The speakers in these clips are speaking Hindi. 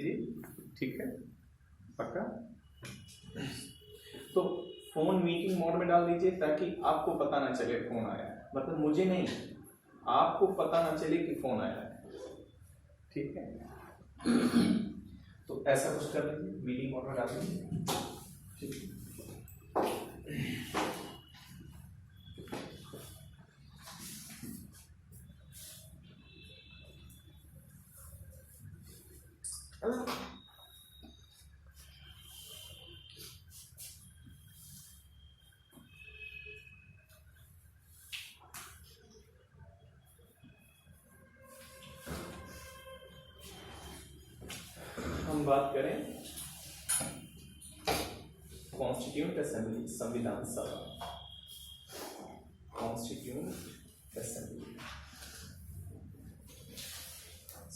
जी ठीक है, पक्का। तो फोन मीटिंग मोड में डाल दीजिए ताकि आपको पता ना चले फोन आया है, मतलब मुझे नहीं, आपको पता ना चले कि फोन आया है, ठीक है। तो ऐसा कुछ कर लीजिए, मीटिंग मोड में डाल दीजिए, ठीक है। हम बात करें कॉन्स्टिट्यूंट असेंबली, संविधान सभा, कॉन्स्टिट्यूंट असेंबली,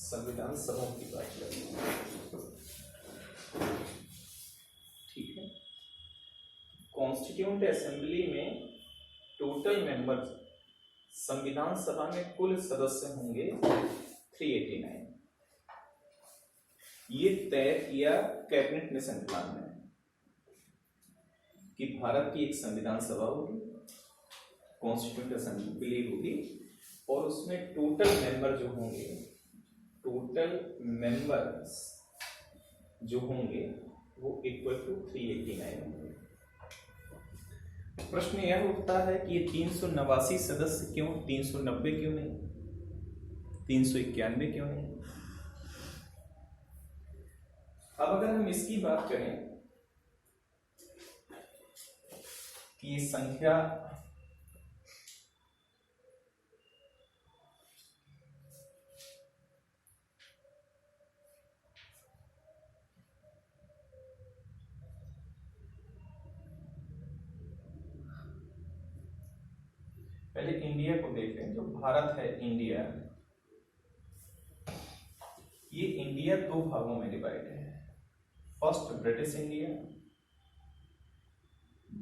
संविधान सभा की बात करें, ठीक है। कॉन्स्टिट्यूंट असेंबली में टोटल मेंबर्स, संविधान सभा में कुल सदस्य होंगे 389। ये तय किया कैबिनेट मिशन प्लान में कि भारत की एक संविधान सभा होगी, कॉन्स्टिट्यूंट असेंबली होगी, और उसमें टोटल मेंबर जो होंगे, टोटल मेंबर्स जो होंगे वो इक्वल टू 389 होंगे। प्रश्न यह उठता है कि ये 389 सदस्य क्यों, 390 क्यों नहीं, 391 क्यों नहीं। अब अगर हम इसकी बात करें कि ये संख्या पहले इंडिया को देखें, जो भारत है इंडिया, ये इंडिया दो भागों में डिवाइड है। First British India,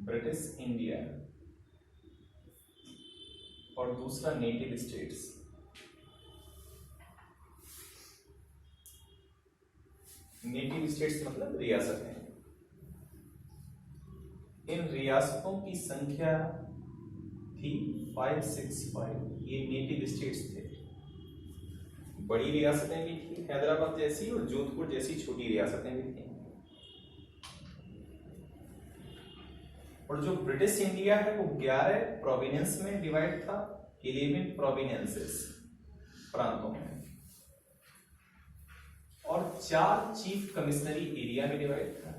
British India, और दूसरा नेटिव स्टेट्स। नेटिव स्टेट्स मतलब रियासतें। इन रियासतों की संख्या थी 565, ये नेटिव स्टेट्स थे। बड़ी रियासतें भी थी, हैदराबाद जैसी और जोधपुर जैसी छोटी रियासतें भी थी। और जो ब्रिटिश इंडिया है वो 11 प्रोविंस में डिवाइड था, 11 प्रोविंसेस, प्रांतों में, और 4 चीफ कमिश्नरी एरिया में डिवाइड था।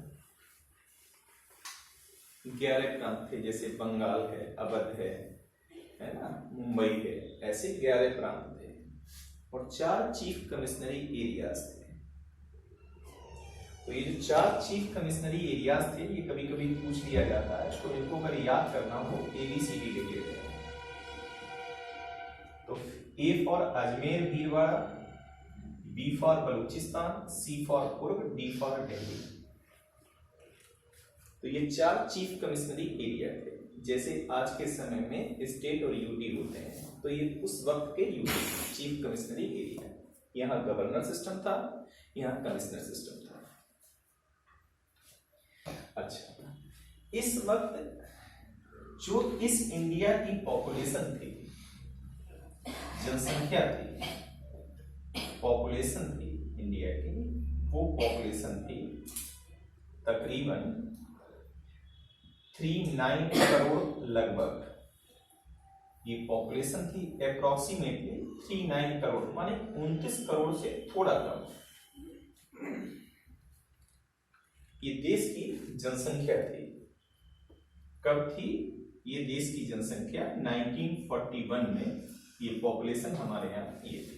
11 प्रांत थे, जैसे बंगाल है, अवध है ना, मुंबई है, ऐसे 11 प्रांत थे और 4 चीफ कमिश्नरी एरियाज थे। तो ये जो 4 चीफ कमिश्नरी एरियाज थे, ये कभी कभी पूछ लिया जाता है, तो इनको अगर याद करना हो ABCD लिख लेते हैं। तो A for Ajmer Bhilwara, B for Balochistan, C for Coorg, D for Delhi. तो ये 4 चीफ कमिश्नरी एरिया थे। जैसे आज के समय में स्टेट और यूटी होते हैं, तो ये उस वक्त के यूटी चीफ कमिश्नरी एरिया। यहाँ गवर्नर सिस्टम था, यहाँ कमिश्नर सिस्टम था। अच्छा, इस वक्त जो इस इंडिया की पॉपुलेशन थी, जनसंख्या थी, पॉपुलेशन थी इंडिया की, वो पॉपुलेशन थी तकरीबन 39 करोड़ लगभग। ये पॉपुलेशन थी अप्रोक्सीमेटली 39 करोड़, माने 29 करोड़ से थोड़ा कम। ये देश की जनसंख्या थी। कब थी ये देश की जनसंख्या? 1941 में ये पॉपुलेशन हमारे यहाँ ये थी।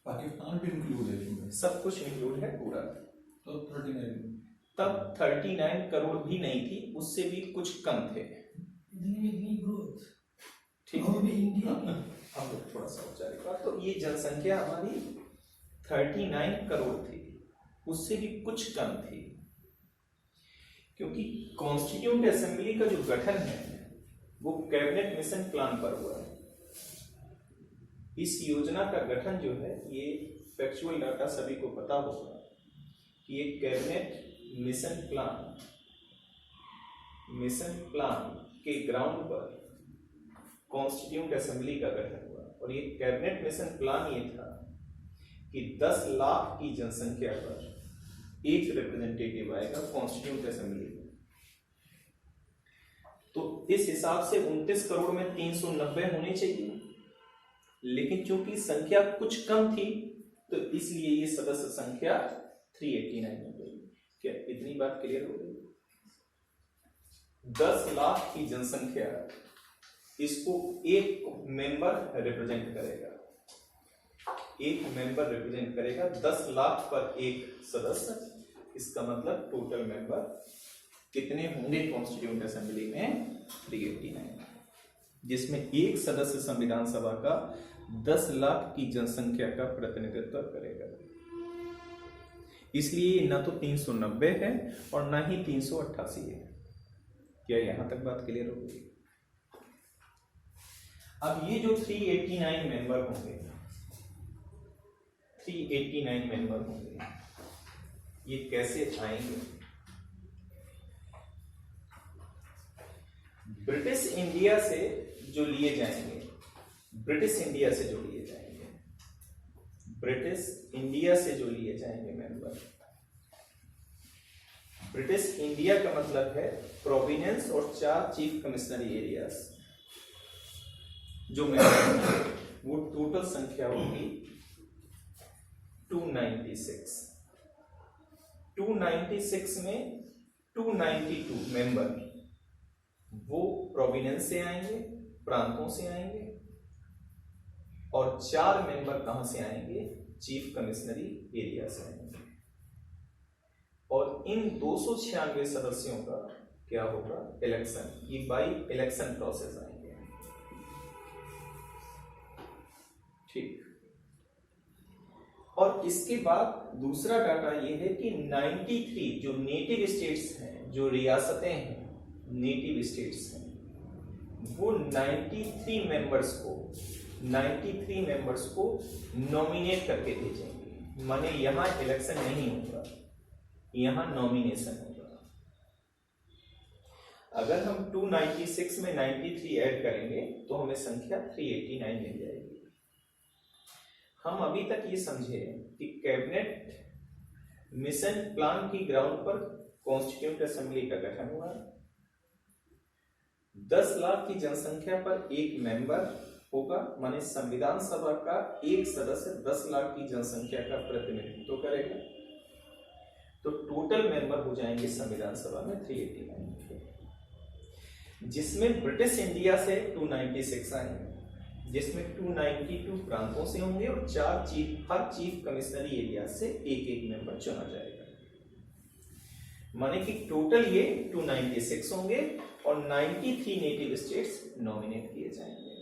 पाकिस्तान भी इंक्लूड है, सब कुछ इंक्लूड है पूरा। तो 39, तब 39 करोड़ भी नहीं थी, उससे भी कुछ कम थे। ठीक है, हम लोग थोड़ा सा औपचारिक बात। तो ये जनसंख्या हमारी 39 करोड़ थी, उससे भी कुछ कम थी, क्योंकि कॉन्स्टिट्यूंट असेंबली का जो गठन है वो कैबिनेट मिशन प्लान पर हुआ है। इस योजना का गठन जो है, ये फैक्चुअल डाटा सभी को पता होगा कि एक कैबिनेट मिशन प्लान के ग्राउंड पर कॉन्स्टिट्यूंट असेंबली का गठन हुआ। और ये कैबिनेट मिशन प्लान ये था कि 10 लाख की जनसंख्या पर एक रिप्रेजेंटेटिव आएगा कॉन्स्टिट्यूंट असेंबली में। तो इस हिसाब से 29 करोड़ में 390 होने चाहिए, लेकिन चूंकि संख्या कुछ कम थी तो इसलिए ये सदस्य संख्या 389 हो गई। क्या इतनी बात क्लियर हो गई? 10 लाख की जनसंख्या, इसको एक मेंबर रिप्रेजेंट करेगा, 10 लाख पर एक सदस्य। इसका मतलब टोटल मेंबर कितने होंगे कॉन्स्टिट्यूएंट असेंबली में? 389, जिसमें एक सदस्य संविधान सभा का 10 लाख की जनसंख्या का प्रतिनिधित्व करेगा। इसलिए ना तो 390 है और ना ही 388 है। क्या यहां तक बात क्लियर हो गई? अब ये जो 389 मेंबर होंगे, ये कैसे आएंगे? ब्रिटिश इंडिया से जो लिए जाएंगे मेंबर। ब्रिटिश इंडिया का मतलब है प्रोविनेंस और 4 चीफ कमिश्नरी एरियाज जो मेंबर, वो टोटल संख्या होगी 296। 296 में 292 मेंबर वो प्रोविनेंस से आएंगे, प्रांतों से आएंगे, और 4 मेंबर कहां से आएंगे? चीफ कमिश्नरी एरिया से आएंगे। और इन 296 सदस्यों का क्या होगा? इलेक्शन। ये बाई इलेक्शन प्रोसेस आएंगे। ठीक। और इसके बाद दूसरा डाटा ये है कि 93 जो नेटिव स्टेट्स हैं, जो रियासतें हैं, नेटिव स्टेट्स हैं, वो 93 मेंबर्स को नॉमिनेट करके भेजेंगे। माने यहां इलेक्शन नहीं होगा, यहां नॉमिनेशन होगा। अगर हम 296 में 93 ऐड करेंगे तो हमें संख्या 389 मिल जाएगी। हम अभी तक ये समझे कि कैबिनेट मिशन प्लान की ग्राउंड पर कॉन्स्टिट्यूएंट असेंबली का गठन हुआ। 10 लाख की जनसंख्या पर एक मेंबर होगा, माने संविधान सभा का एक सदस्य 10 लाख की जनसंख्या का प्रतिनिधित्व करेगा। तो टोटल मेंबर हो जाएंगे संविधान सभा में 389, जिसमें ब्रिटिश इंडिया से 296 आएंगे, जिसमें 292 प्रांतों से होंगे और हर चीफ कमिश्नरी एरिया से एक मेंबर चुना जाएगा। माने कि टोटल ये 296 होंगे और 93 नेटिव स्टेट्स नॉमिनेट किए जाएंगे।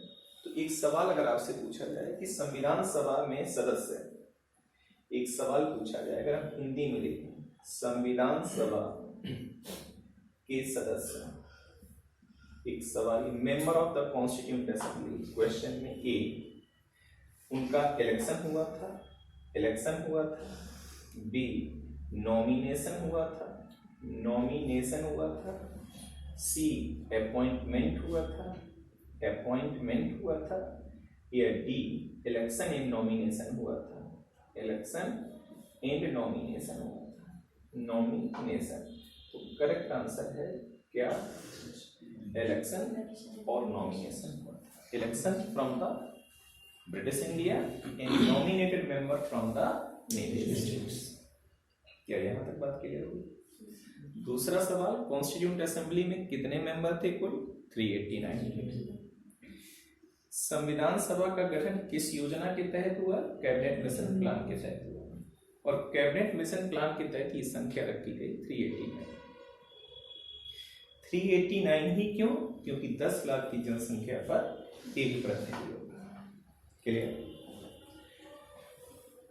तो एक सवाल अगर आपसे पूछा जाए कि संविधान सभा में सदस्य, एक सवाल पूछा जाए अगर हम हिंदी में लिखें, संविधान सभा के सदस्य, एक सवाल, member of the constituent assembly, question में ए, उनका इलेक्शन हुआ था, बी नॉमिनेशन हुआ था, सी अपॉइंटमेंट हुआ था, या डी इलेक्शन एंड नॉमिनेशन हुआ था। तो करेक्ट आंसर है क्या? इलेक्शन और nomination. Election from the British India and nominated member from the native states. क्या यहां तक बात क्लियर हुई? दूसरा सवाल, कॉन्स्टिट्यूएंट असेंबली में कितने मेंबर थे? कुल 389। संविधान सभा का गठन किस योजना के तहत हुआ? कैबिनेट मिशन प्लान के तहत हुआ, और कैबिनेट मिशन प्लान के तहत ये संख्या रखी गई 389। 389 ही क्यों? क्योंकि 10 लाख की जनसंख्या पर एक प्रतिनिधि होगा। क्लियर?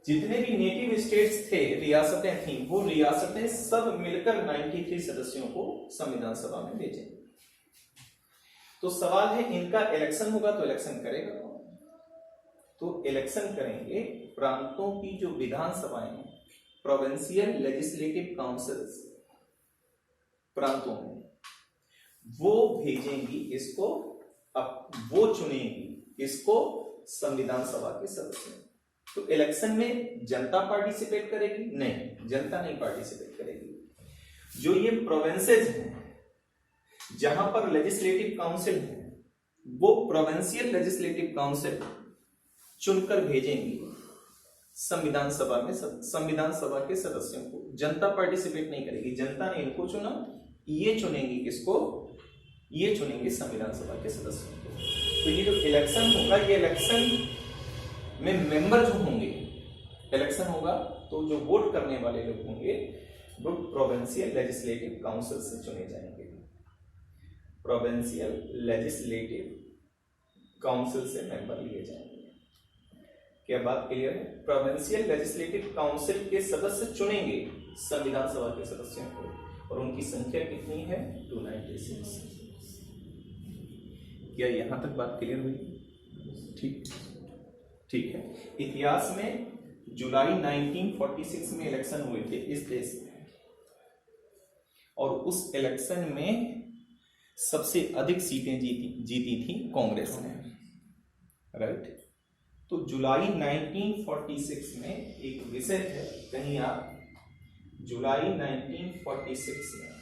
जितने भी नेटिव स्टेट्स थे, रियासतें थीं, वो रियासतें सब मिलकर 93 सदस्यों को संविधान सभा में भेजें। तो सवाल है, इनका इलेक्शन होगा तो इलेक्शन करेगा कौन? तो इलेक्शन करेंगे प्रांतों की जो विधानसभाएं हैं, प्रोविंशियल लेजिस्लेटिव काउंसिल्स प्रांतों में, वो भेजेंगी इसको, अब वो चुनेंगी इसको संविधान सभा के सदस्य। तो इलेक्शन में जनता पार्टिसिपेट करेगी? नहीं, जनता नहीं पार्टिसिपेट करेगी। जो ये प्रोविंसेस हैं जहां पर लेजिस्लेटिव काउंसिल है, वो प्रोविंशियल लेजिस्लेटिव काउंसिल चुनकर भेजेंगी संविधान सभा में, संविधान सभा के सदस्यों को। जनता पार्टिसिपेट नहीं करेगी, जनता ने इनको चुना, ये चुनेंगी किसको? ये चुनेंगे संविधान सभा के सदस्यों को। तो ये जो इलेक्शन होगा, ये इलेक्शन में मेंबर जो होंगे, इलेक्शन होगा तो जो वोट करने वाले लोग होंगे वो प्रोविंशियल लेजिस्लेटिव काउंसिल से चुने जाएंगे, प्रोविंशियल लेजिस्लेटिव काउंसिल से मेंबर लिए जाएंगे। क्या बात क्लियर है? प्रोविंशियल लेजिस्लेटिव काउंसिल के सदस्य चुनेंगे संविधान सभा के सदस्यों को, और उनकी संख्या कितनी है? 296। क्या यहां तक बात क्लियर हुई? ठीक है। इतिहास में जुलाई 1946 में इलेक्शन हुए थे इस देश में, और उस इलेक्शन में सबसे अधिक सीटें जीती थी कांग्रेस ने, राइट। तो जुलाई 1946 में एक विषय है, कहीं आप जुलाई 1946 में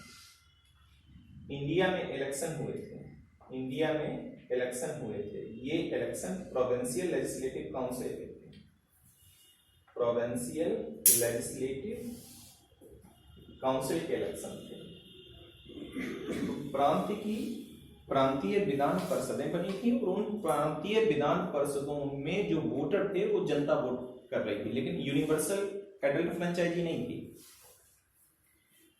इंडिया में इलेक्शन हुए थे, इंडिया में इलेक्शन हुए थे। ये इलेक्शन प्रोविंशियल लेजिस्लेटिव काउंसिल के थे, प्रोविंशियल लेजिस्लेटिव काउंसिल के इलेक्शन थे। प्रांतीय विधान परिषदें बनी थी, और उन प्रांतीय विधान परिषदों में जो वोटर थे वो जनता वोट कर रही थी, लेकिन यूनिवर्सल एडल्ट फ्रेंचाइजी नहीं थी,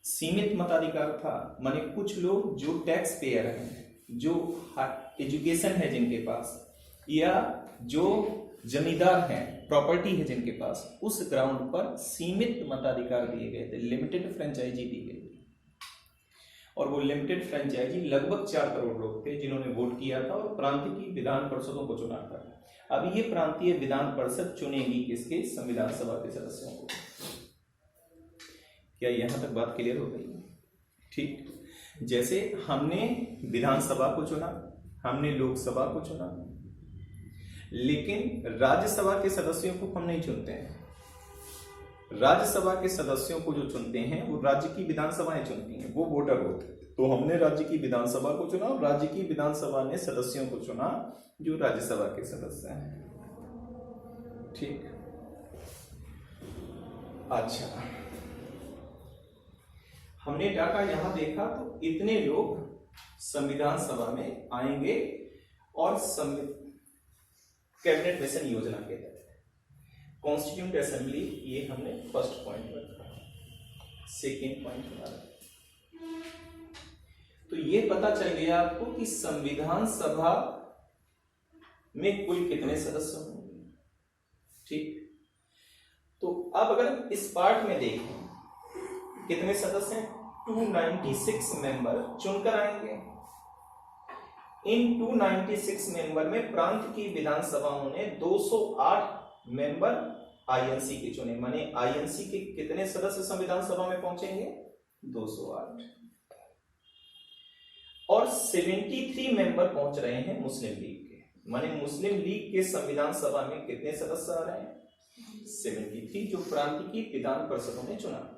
सीमित मताधिकार था। माने कुछ लोग जो टैक्स पेयर हैं, जो एजुकेशन है जिनके पास, या जो जमींदार हैं, प्रॉपर्टी है जिनके पास, उस ग्राउंड पर सीमित मताधिकार दिए गए थे, लिमिटेड फ्रेंचाइजी दी गई थी। और वो लिमिटेड फ्रेंचाइजी लगभग 4 करोड़ लोग थे जिन्होंने वोट किया था और प्रांतीय की विधान परिषदों को चुना था। अब ये प्रांतीय विधान परिषद चुनेगी किसके? संविधान सभा के सदस्यों को। क्या यहां तक बात क्लियर हो गई? ठीक। जैसे हमने विधानसभा को चुना, हमने लोकसभा को चुना, लेकिन राज्यसभा के सदस्यों को हम नहीं चुनते हैं। राज्यसभा के सदस्यों को जो चुनते हैं वो राज्य की विधानसभाएं चुनती हैं, वो वोटर होते हैं। तो हमने राज्य की विधानसभा को चुना, और राज्य की विधानसभा ने सदस्यों को चुना जो राज्यसभा के सदस्य हैं। ठीक। अच्छा, हमने डाटा यहां देखा तो इतने लोग संविधान सभा में आएंगे, और कैबिनेट मिशन योजना के तहत कॉन्स्टिट्यूंट असेंबली, ये हमने फर्स्ट पॉइंट रखा। सेकेंड पॉइंट हमारा, तो ये पता चल गया आपको कि संविधान सभा में कुल कितने सदस्य होंगे। ठीक। तो अब अगर इस पार्ट में देखें कितने सदस्य हैं? 296 मेंबर चुनकर आएंगे। इन 296 मेंबर में प्रांत की विधानसभाओं ने 208 मेंबर आईएनसी के चुने, माने आईएनसी के कितने सदस्य संविधान सभा में पहुंचेंगे? 208। और 73 मेंबर पहुंच रहे हैं मुस्लिम लीग के, माने मुस्लिम लीग के संविधान सभा में कितने सदस्य आ रहे हैं? 73, जो प्रांत की विधान परिषदों ने चुना।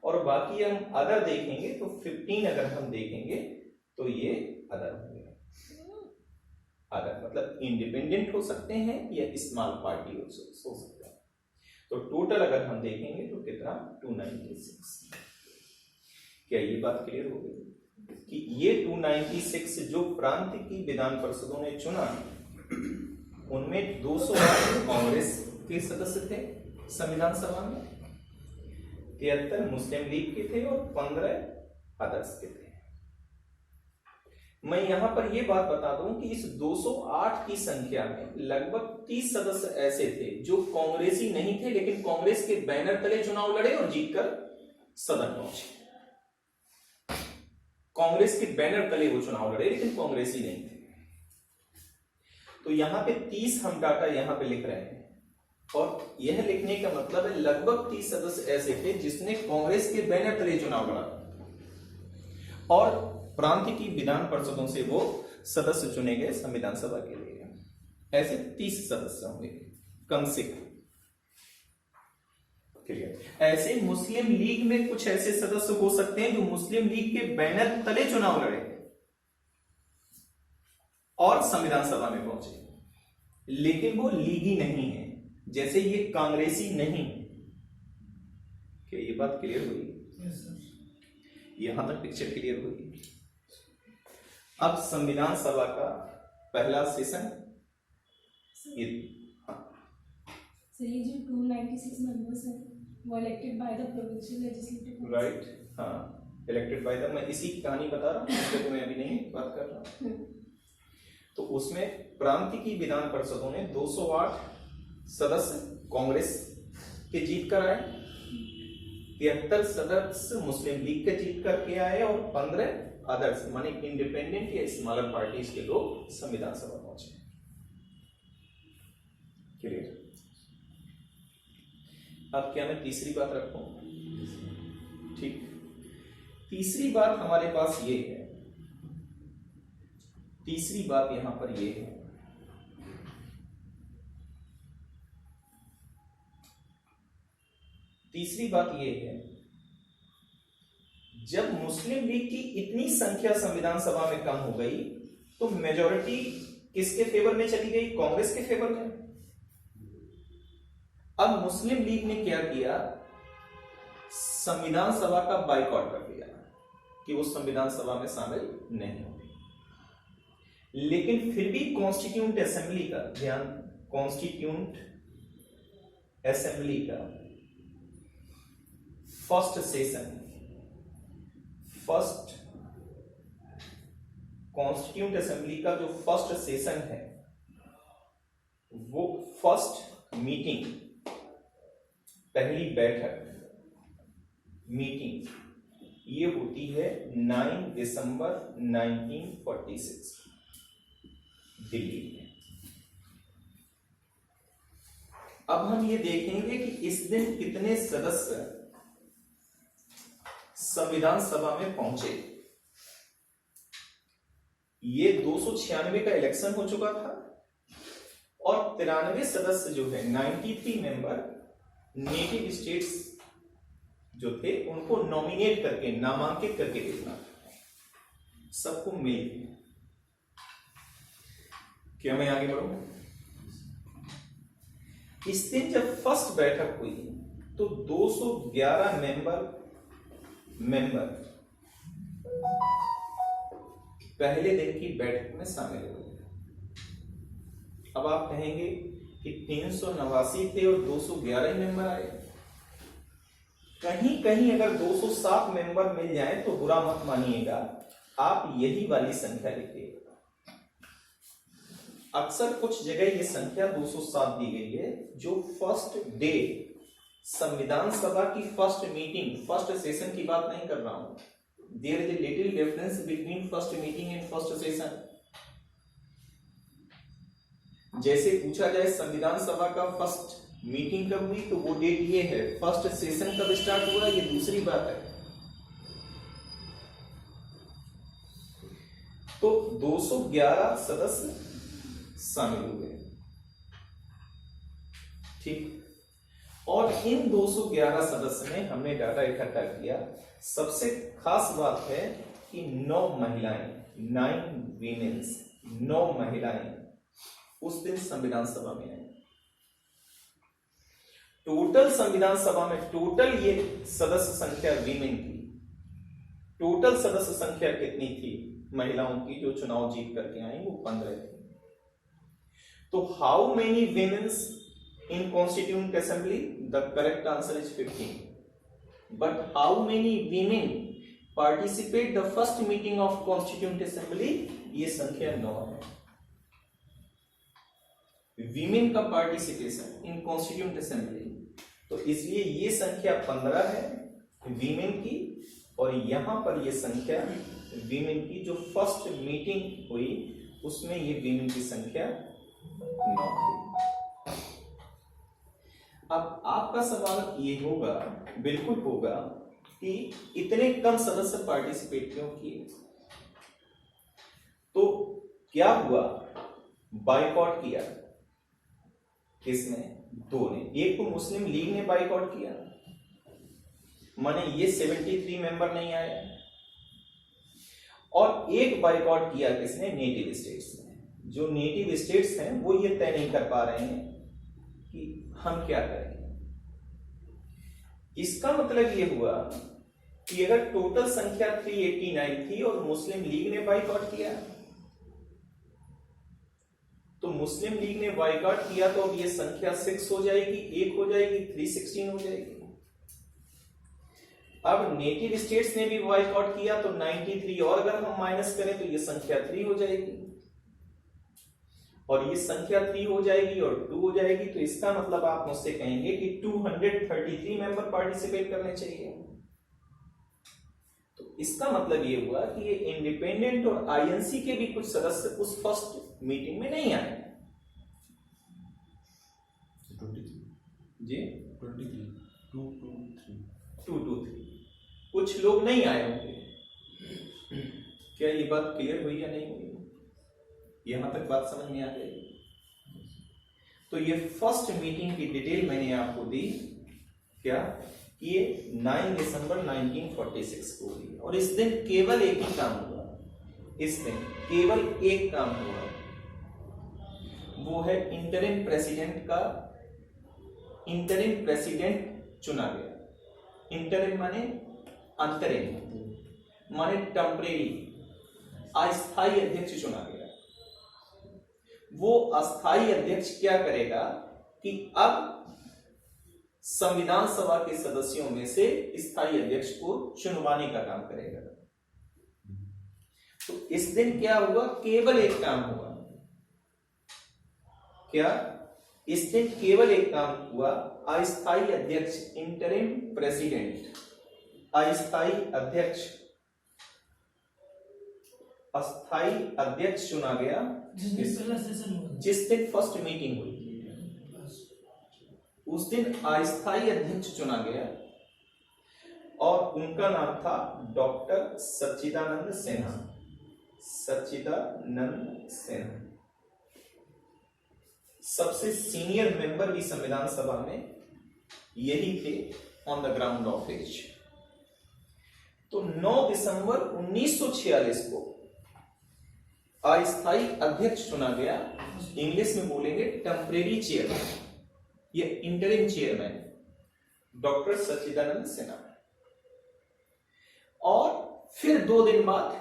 और बाकी हम अदर देखेंगे तो 15 अगर हम देखेंगे तो ये अदर होंगे। अदर मतलब इंडिपेंडेंट हो सकते हैं या स्मॉल पार्टी हो सकते हैं। तो टोटल अगर हम देखेंगे तो कितना? 296। क्या ये बात क्लियर हो गई कि ये 296 जो प्रांत की विधान परिषदों ने चुना, उनमें 208 कांग्रेस के सदस्य थे संविधान सभा में, 73 मुस्लिम लीग के थे और 15 अदर्स के थे। मैं यहां पर यह बात बता दूं कि इस 208 की संख्या में लगभग 30 सदस्य ऐसे थे जो कांग्रेसी नहीं थे, लेकिन कांग्रेस के बैनर तले चुनाव लड़े और जीतकर सदन पहुंचे। कांग्रेस के बैनर तले वो चुनाव लड़े, लेकिन कांग्रेसी नहीं थे। तो यहां पे 30 हम डाटा यहां पे लिख रहे हैं और यह लिखने का मतलब है लगभग 30 सदस्य ऐसे थे जिसने कांग्रेस के बैनर तले चुनाव लड़ा और प्रांत की विधान परिषदों से वो सदस्य चुने गए संविधान सभा के लिए। ऐसे 30 सदस्य होंगे कम से कम। क्लियर। ऐसे मुस्लिम लीग में कुछ ऐसे सदस्य हो सकते हैं जो मुस्लिम लीग के बैनर तले चुनाव लड़े और संविधान सभा में पहुंचे, लेकिन वो लीगी नहीं है, जैसे ये कांग्रेसी नहीं। क्या ये बात क्लियर हुई? Yes, sir. यहां तक पिक्चर क्लियर हुई। अब संविधान सभा का पहला सेशन ये So ये जो 296 members हैं वो elected by the provincial legislative council. Right, हाँ, इलेक्टेड बाय द। मैं इसी की कहानी बता रहा हूँ, इसलिए तो मैं अभी नहीं बात कर रहा। तो उसमें प्रांत की विधान परिषदों ने 208 सदस्य कांग्रेस के जीत कर आए, 73 सदस्य मुस्लिम लीग के जीत करके आए और 15 अदर्स माने इंडिपेंडेंट या स्मॉलर पार्टीज के लोग संविधान सभा पहुंचे। क्लियर। अब क्या मैं तीसरी बात रखूं? ठीक, तीसरी बात हमारे पास ये है, तीसरी बात यहां पर ये है, तीसरी बात ये है, जब मुस्लिम लीग की इतनी संख्या संविधान सभा में कम हो गई तो मेजॉरिटी किसके फेवर में चली गई? कांग्रेस के फेवर में। अब मुस्लिम लीग ने क्या किया? संविधान सभा का बाइकआउट कर दिया कि वो संविधान सभा में शामिल नहीं होगी। लेकिन फिर भी कॉन्स्टिट्यूंट असेंबली का ध्यान, कॉन्स्टिट्यूंट असेंबली का first session, first constituent assembly का जो फर्स्ट सेशन है, वो फर्स्ट मीटिंग, पहली बैठक मीटिंग, ये होती है 9 दिसंबर 1946 दिल्ली में। अब हम ये देखेंगे कि इस दिन कितने सदस्य संविधान सभा में पहुंचे। ये 296 का इलेक्शन हो चुका था और 93 सदस्य जो है 93 मेंबर नेटिव स्टेट्स जो थे उनको नॉमिनेट करके, नामांकित करके भेजना था सबको मिल के। क्या मैं आगे बढ़ूं? इस दिन जब फर्स्ट बैठक हुई तो 211 मेंबर पहले दिन की बैठक में शामिल हुए। अब आप कहेंगे कि 389 थे और 211 मेंबर आए। कहीं कहीं अगर 207 मेंबर मिल जाए तो बुरा मत मानिएगा, आप यही वाली संख्या लिखिएगा। अक्सर कुछ जगह ये संख्या 207 दी गई है, जो फर्स्ट डे संविधान सभा की फर्स्ट मीटिंग, फर्स्ट सेशन की बात नहीं कर रहा हूं। There is a little difference between first meeting and first session. जैसे पूछा जाए संविधान सभा का फर्स्ट मीटिंग कब हुई, तो वो डेट ये है। फर्स्ट सेशन कब स्टार्ट हुआ, ये दूसरी बात है। तो 211 सदस्य शामिल हुए, ठीक। और इन 211 सदस्य में हमने डाटा इकट्ठा किया। सबसे खास बात है कि 9 महिलाएं, 9 वीमेन्स, 9 महिलाएं उस दिन संविधान सभा में आई। टोटल संविधान सभा में टोटल ये सदस्य संख्या वीमेन की, टोटल सदस्य संख्या कितनी थी महिलाओं की जो चुनाव जीत करके आई, वो 15 थी। तो how many womens in constituent assembly? The correct answer is 15. But how many women participate the first meeting of constituent assembly? ये संख्या 9 है। Women का participation in constituent assembly, तो इसलिए ये संख्या 15 है women की, और यहां पर ये संख्या women की जो फर्स्ट मीटिंग हुई उसमें ये women की संख्या 9 थी। अब आपका सवाल ये होगा, बिल्कुल होगा, कि इतने कम सदस्य पार्टिसिपेट क्यों किए? तो क्या हुआ, बाइकआउट किया किसने? दो ने। एक तो मुस्लिम लीग ने बाइकआउट किया, माने ये 73 मेंबर नहीं आए, और एक बाइकआउट किया किसने? नेटिव स्टेट्स ने। जो नेटिव स्टेट्स हैं वो ये तय नहीं कर पा रहे हैं कि हम क्या करें। इसका मतलब ये हुआ कि अगर टोटल संख्या 389 थी और मुस्लिम लीग ने बाइकआउट किया, तो मुस्लिम लीग ने बाइकआउट किया तो अब ये संख्या 6 हो जाएगी, 1 हो जाएगी, 316 हो जाएगी। अब नेटिव स्टेट्स ने भी बाइकआउट किया तो 93, और अगर हम माइनस करें तो ये संख्या 3 हो जाएगी, और ये संख्या 3 हो जाएगी और 2 हो जाएगी। तो इसका मतलब आप मुझसे कहेंगे कि 233 मेंबर पार्टिसिपेट करने चाहिए। तो इसका मतलब ये हुआ कि ये इंडिपेंडेंट और आईएनसी के भी कुछ सदस्य उस फर्स्ट मीटिंग में नहीं आए। 23 जी 23 223 223 कुछ लोग नहीं आए होंगे। क्या ये बात क्लियर हुई या नहीं हुई? यहां तक बात समझ में आ गई? तो ये फर्स्ट मीटिंग की डिटेल मैंने आपको दी। क्या? ये 9 दिसंबर 1946 को हुई, और इस दिन केवल एक ही काम हुआ। इस दिन केवल एक काम हुआ, वो है इंटरिम प्रेसिडेंट चुना गया। इंटरिम माने अंतरिम, माने टेम्परेरी, अस्थायी अध्यक्ष चुना गया। वो अस्थायी अध्यक्ष क्या करेगा कि अब संविधान सभा के सदस्यों में से स्थायी अध्यक्ष को चुनवाने का काम करेगा। तो इस दिन क्या हुआ? केवल एक काम हुआ। क्या? इस दिन केवल एक काम हुआ, अस्थायी अध्यक्ष, इंटरिम प्रेसिडेंट, अस्थायी अध्यक्ष चुना गया। जिस दिन फर्स्ट मीटिंग हुई उस दिन अस्थायी अध्यक्ष चुना गया, और उनका नाम था डॉक्टर सच्चिदानंद सिन्हा। सबसे सीनियर मेंबर भी संविधान सभा में यही थे, on the ground of age. तो 9 दिसंबर 1946 को अस्थायी अध्यक्ष चुना गया। इंग्लिश में बोलेंगे टेम्परेरी चेयरमैन, ये इंटरिम चेयरमैन डॉक्टर सच्चिदानंद सिन्हा। और फिर 2 दिन बाद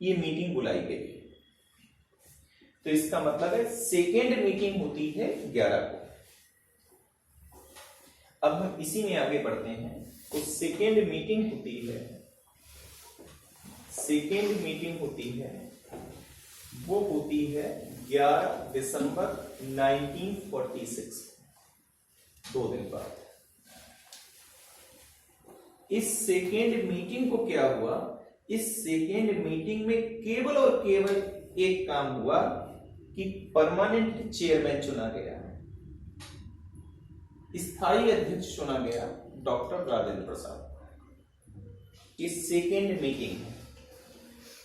ये मीटिंग बुलाई गई। तो इसका मतलब है सेकेंड मीटिंग होती है 11 को। अब हम इसी में आगे बढ़ते हैं। तो सेकेंड मीटिंग होती है, वो होती है 11 दिसंबर 1946, 2 दिन बाद। इस सेकेंड मीटिंग को क्या हुआ? इस सेकेंड मीटिंग में केवल और केवल एक काम हुआ कि परमानेंट चेयरमैन चुना गया, स्थायी अध्यक्ष चुना गया डॉक्टर राजेंद्र प्रसाद। इस सेकेंड मीटिंग है।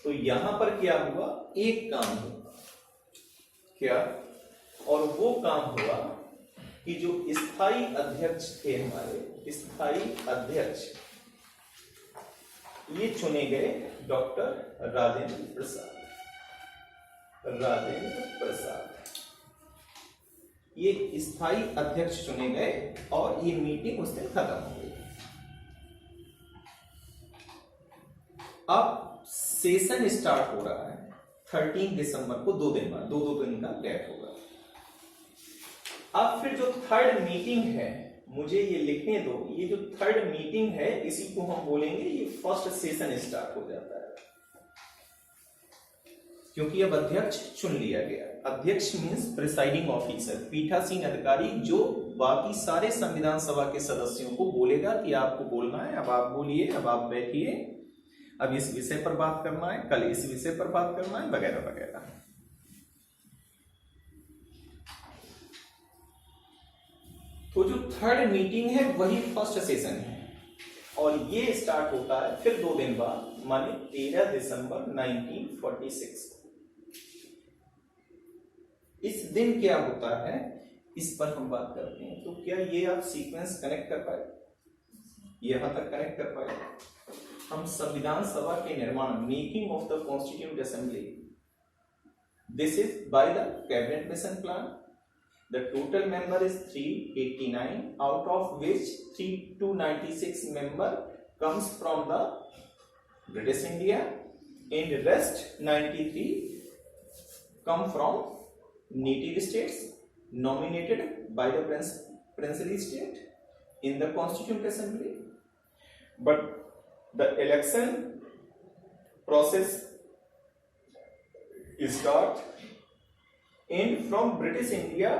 तो यहां पर क्या हुआ? एक काम हुआ। क्या? और वो काम हुआ कि जो स्थायी अध्यक्ष थे, हमारे स्थायी अध्यक्ष, ये चुने गए डॉक्टर राजेंद्र प्रसाद। ये स्थायी अध्यक्ष चुने गए और ये मीटिंग उस दिन खत्म हो गई। अब सेशन स्टार्ट हो रहा है 13 दिसंबर को, 2 दिन बाद, 2 दिन का गैप होगा। अब फिर जो थर्ड मीटिंग है, मुझे ये लिखने दो, ये जो थर्ड मीटिंग है इसी को हम बोलेंगे ये फर्स्ट सेशन स्टार्ट हो जाता है, क्योंकि अब अध्यक्ष चुन लिया गया। अध्यक्ष मींस प्रिसाइडिंग ऑफिसर, पीठासीन अधिकारी, जो बाकी सारे संविधान सभा के सदस्यों को बोलेगा कि आपको बोलना है, अब आप बोलिए, अब आप बैठिए, अब इस विषय पर बात करना है, कल इस विषय पर बात करना है, वगैरह वगैरह। तो जो थर्ड मीटिंग है वही फर्स्ट सेशन है, और ये स्टार्ट होता है फिर 2 दिन बाद, माने 13 दिसंबर 1946। इस दिन क्या होता है इस पर हम बात करते हैं। तो क्या ये आप सीक्वेंस कनेक्ट कर पाए, यहां तक कनेक्ट कर पाए? हम संविधान सभा के निर्माण, making of the constituent assembly, this is by the cabinet mission plan. The total member is 389, out of which 296 member comes from the British India, and rest 93 come from native states nominated by the princely state in the Constituent Assembly. But the election process is start, and from British India,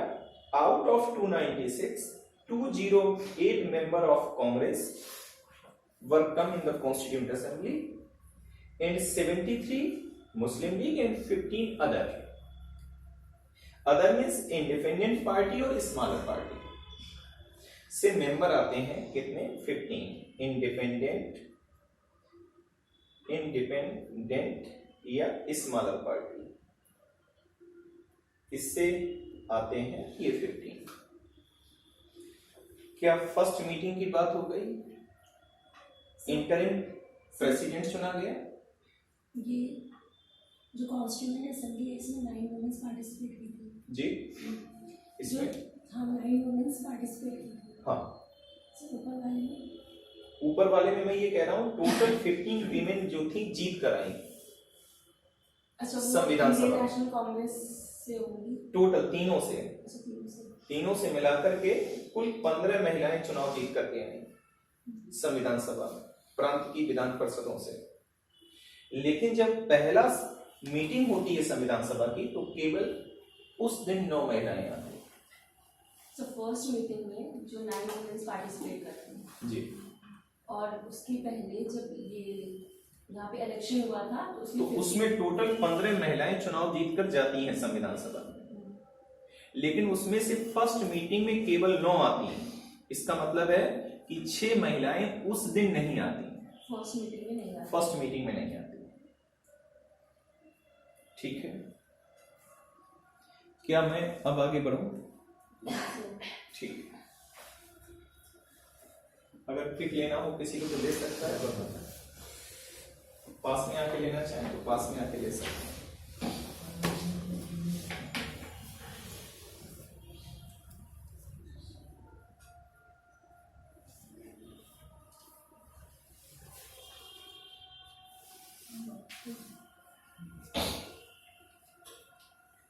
out of 296, 208 member of Congress were come in the Constituent Assembly, and 73 Muslim League and 15 other. Other means independent party और smaller party से member आते हैं कितने? 15 independent या smaller party, इससे आते हैं ये 15। क्या फर्स्ट मीटिंग की बात हो गई? इंटरिम प्रेसिडेंट चुना गया। ये जो कॉन्स्टिट्यूएंट असेंबली है इसमें 9 वुमेन्स पार्टिसिपेट की थी जी, इसमें हाँ 9 वुमेन्स पार्टिसिपेट की थी। हाँ, ऊपर वाले में मैं ये कह रहा हूँ टोटल 15 वीमेन जो थी जीत कर आई संविधान सभा, नेशनल कांग्रेस से होंगी, टोटल तीनों से मिलाकर के कुल 15 महिलाएं चुनाव जीत करके आई संविधान सभा प्रांत की विधान परिषदों से। लेकिन जब पहला मीटिंग होती है संविधान सभा की तो केवल उस दिन 9 महिलाएं आती। फर्स्ट मीटिंग में जो 9 वुमेन्स पार्टिसिपेट करते हैं जी, और उसके पहले जब ये यहाँ पे इलेक्शन हुआ था तो उसमें टोटल 15 महिलाएं चुनाव जीतकर जाती हैं संविधान सभा में, लेकिन उसमें से फर्स्ट मीटिंग में केवल 9 आती हैं। इसका मतलब है कि 6 महिलाएं उस दिन नहीं आती, फर्स्ट मीटिंग में नहीं आती। ठीक है, क्या मैं अब आगे बढ़ूं? ठीक, अगर पिक लेना हो किसी को तो ले सकता है, पास में आके लेना चाहें तो पास में आके ले सकते हैं।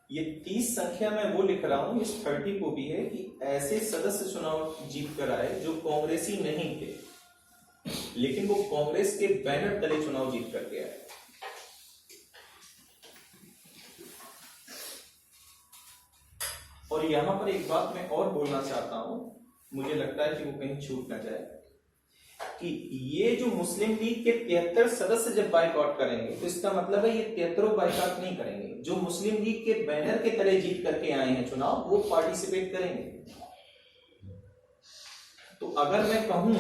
ये 30 संख्या में वो लिख रहा हूं, इस 30 को भी है कि ऐसे सदस्य चुनाव जीत कर आए जो कांग्रेसी नहीं थे, लेकिन वो कांग्रेस के बैनर तले चुनाव जीत करके आए। और यहां पर एक बात मैं और बोलना चाहता हूं, मुझे लगता है कि वो कहीं छूट ना जाए, कि ये जो मुस्लिम लीग के 73 सदस्य जब बाइकआउट करेंगे तो इसका मतलब है ये 73 बाइकआउट नहीं करेंगे। जो मुस्लिम लीग के बैनर के तले जीत करके आए हैं चुनाव, वो पार्टिसिपेट करेंगे। तो अगर मैं कहूं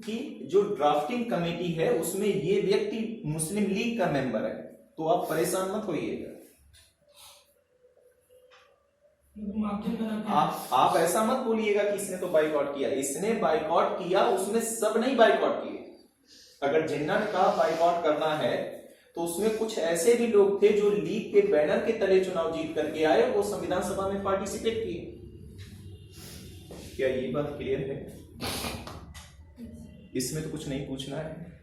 कि जो ड्राफ्टिंग कमेटी है उसमें ये व्यक्ति मुस्लिम लीग का मेंबर है, तो आप परेशान मत होइएगा। आप ऐसा मत बोलिएगा कि इसने तो बाइकआउट किया। इसने बाइकआउट किया, उसमें सब नहीं बाइकआउट किए। अगर जिन्ना ने कहा बाइकआउट करना है तो उसमें कुछ ऐसे भी लोग थे जो लीग के बैनर के तले चुनाव जीत करके आए, वो संविधान सभा में पार्टिसिपेट किए। क्या ये बात क्लियर है? इसमें तो कुछ नहीं पूछना है,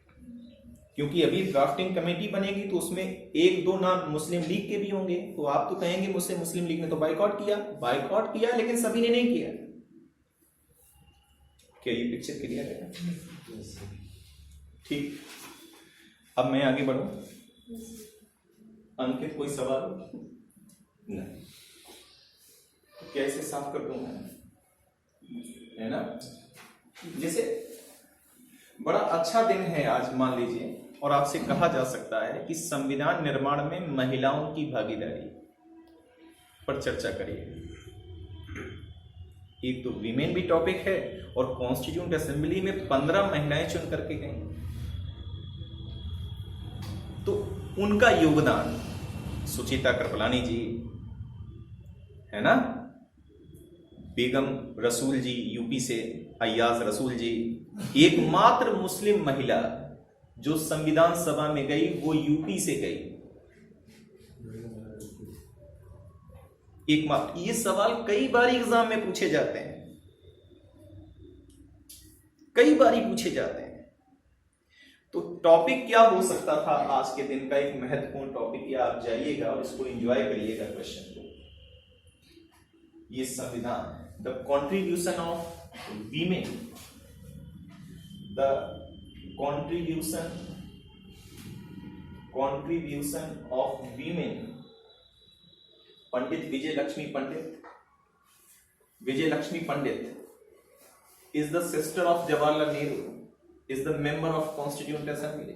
क्योंकि अभी ड्राफ्टिंग कमेटी बनेगी तो उसमें 1-2 नाम मुस्लिम लीग के भी होंगे। तो आप तो कहेंगे मुझसे मुस्लिम लीग ने तो बाइकआउट किया, लेकिन सभी ने नहीं किया। क्या ये पिक्चर क्लियर है? ठीक, अब मैं आगे बढ़ूं। अंकित कोई सवाल? नहीं, तो कैसे साफ कर दूं मैं, है ना? जैसे बड़ा अच्छा दिन है आज मान लीजिए, और आपसे कहा जा सकता है कि संविधान निर्माण में महिलाओं की भागीदारी पर चर्चा करिए। एक तो वीमेन भी टॉपिक है और कॉन्स्टिट्यूंट असेंबली में 15 महिलाएं चुन करके गई, तो उनका योगदान, सुचिता कृपलानी जी है ना, बेगम रसूल जी यूपी से, अय्याज रसूल जी, एकमात्र मुस्लिम महिला जो संविधान सभा में गई वो यूपी से गई, एकमात्र। ये सवाल कई बार एग्जाम में पूछे जाते हैं, कई बार पूछे जाते हैं। तो टॉपिक क्या हो सकता था आज के दिन का, एक महत्वपूर्ण टॉपिक, या आप जाइएगा और इसको एंजॉय करिएगा क्वेश्चन को। ये संविधान, the contribution of women, the contribution of women, Pandit Vijay Lakshmi Pandit is the sister of Jawaharlal Nehru, is the member of Constituent Assembly.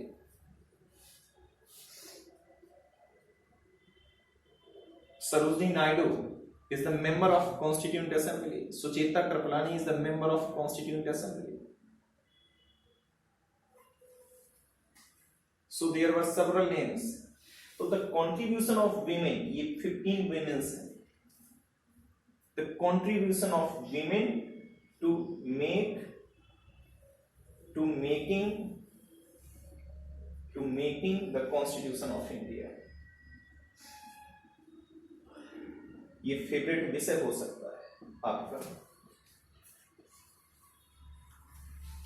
Sarojini Naidu is the member of Constituent Assembly. Sucheta Kripalani is the member of Constituent Assembly. So there were several names. So the contribution of women, ये 15 women हैं. The contribution of women to making the Constitution of India. ये फेवरेट विषय हो सकता है आपका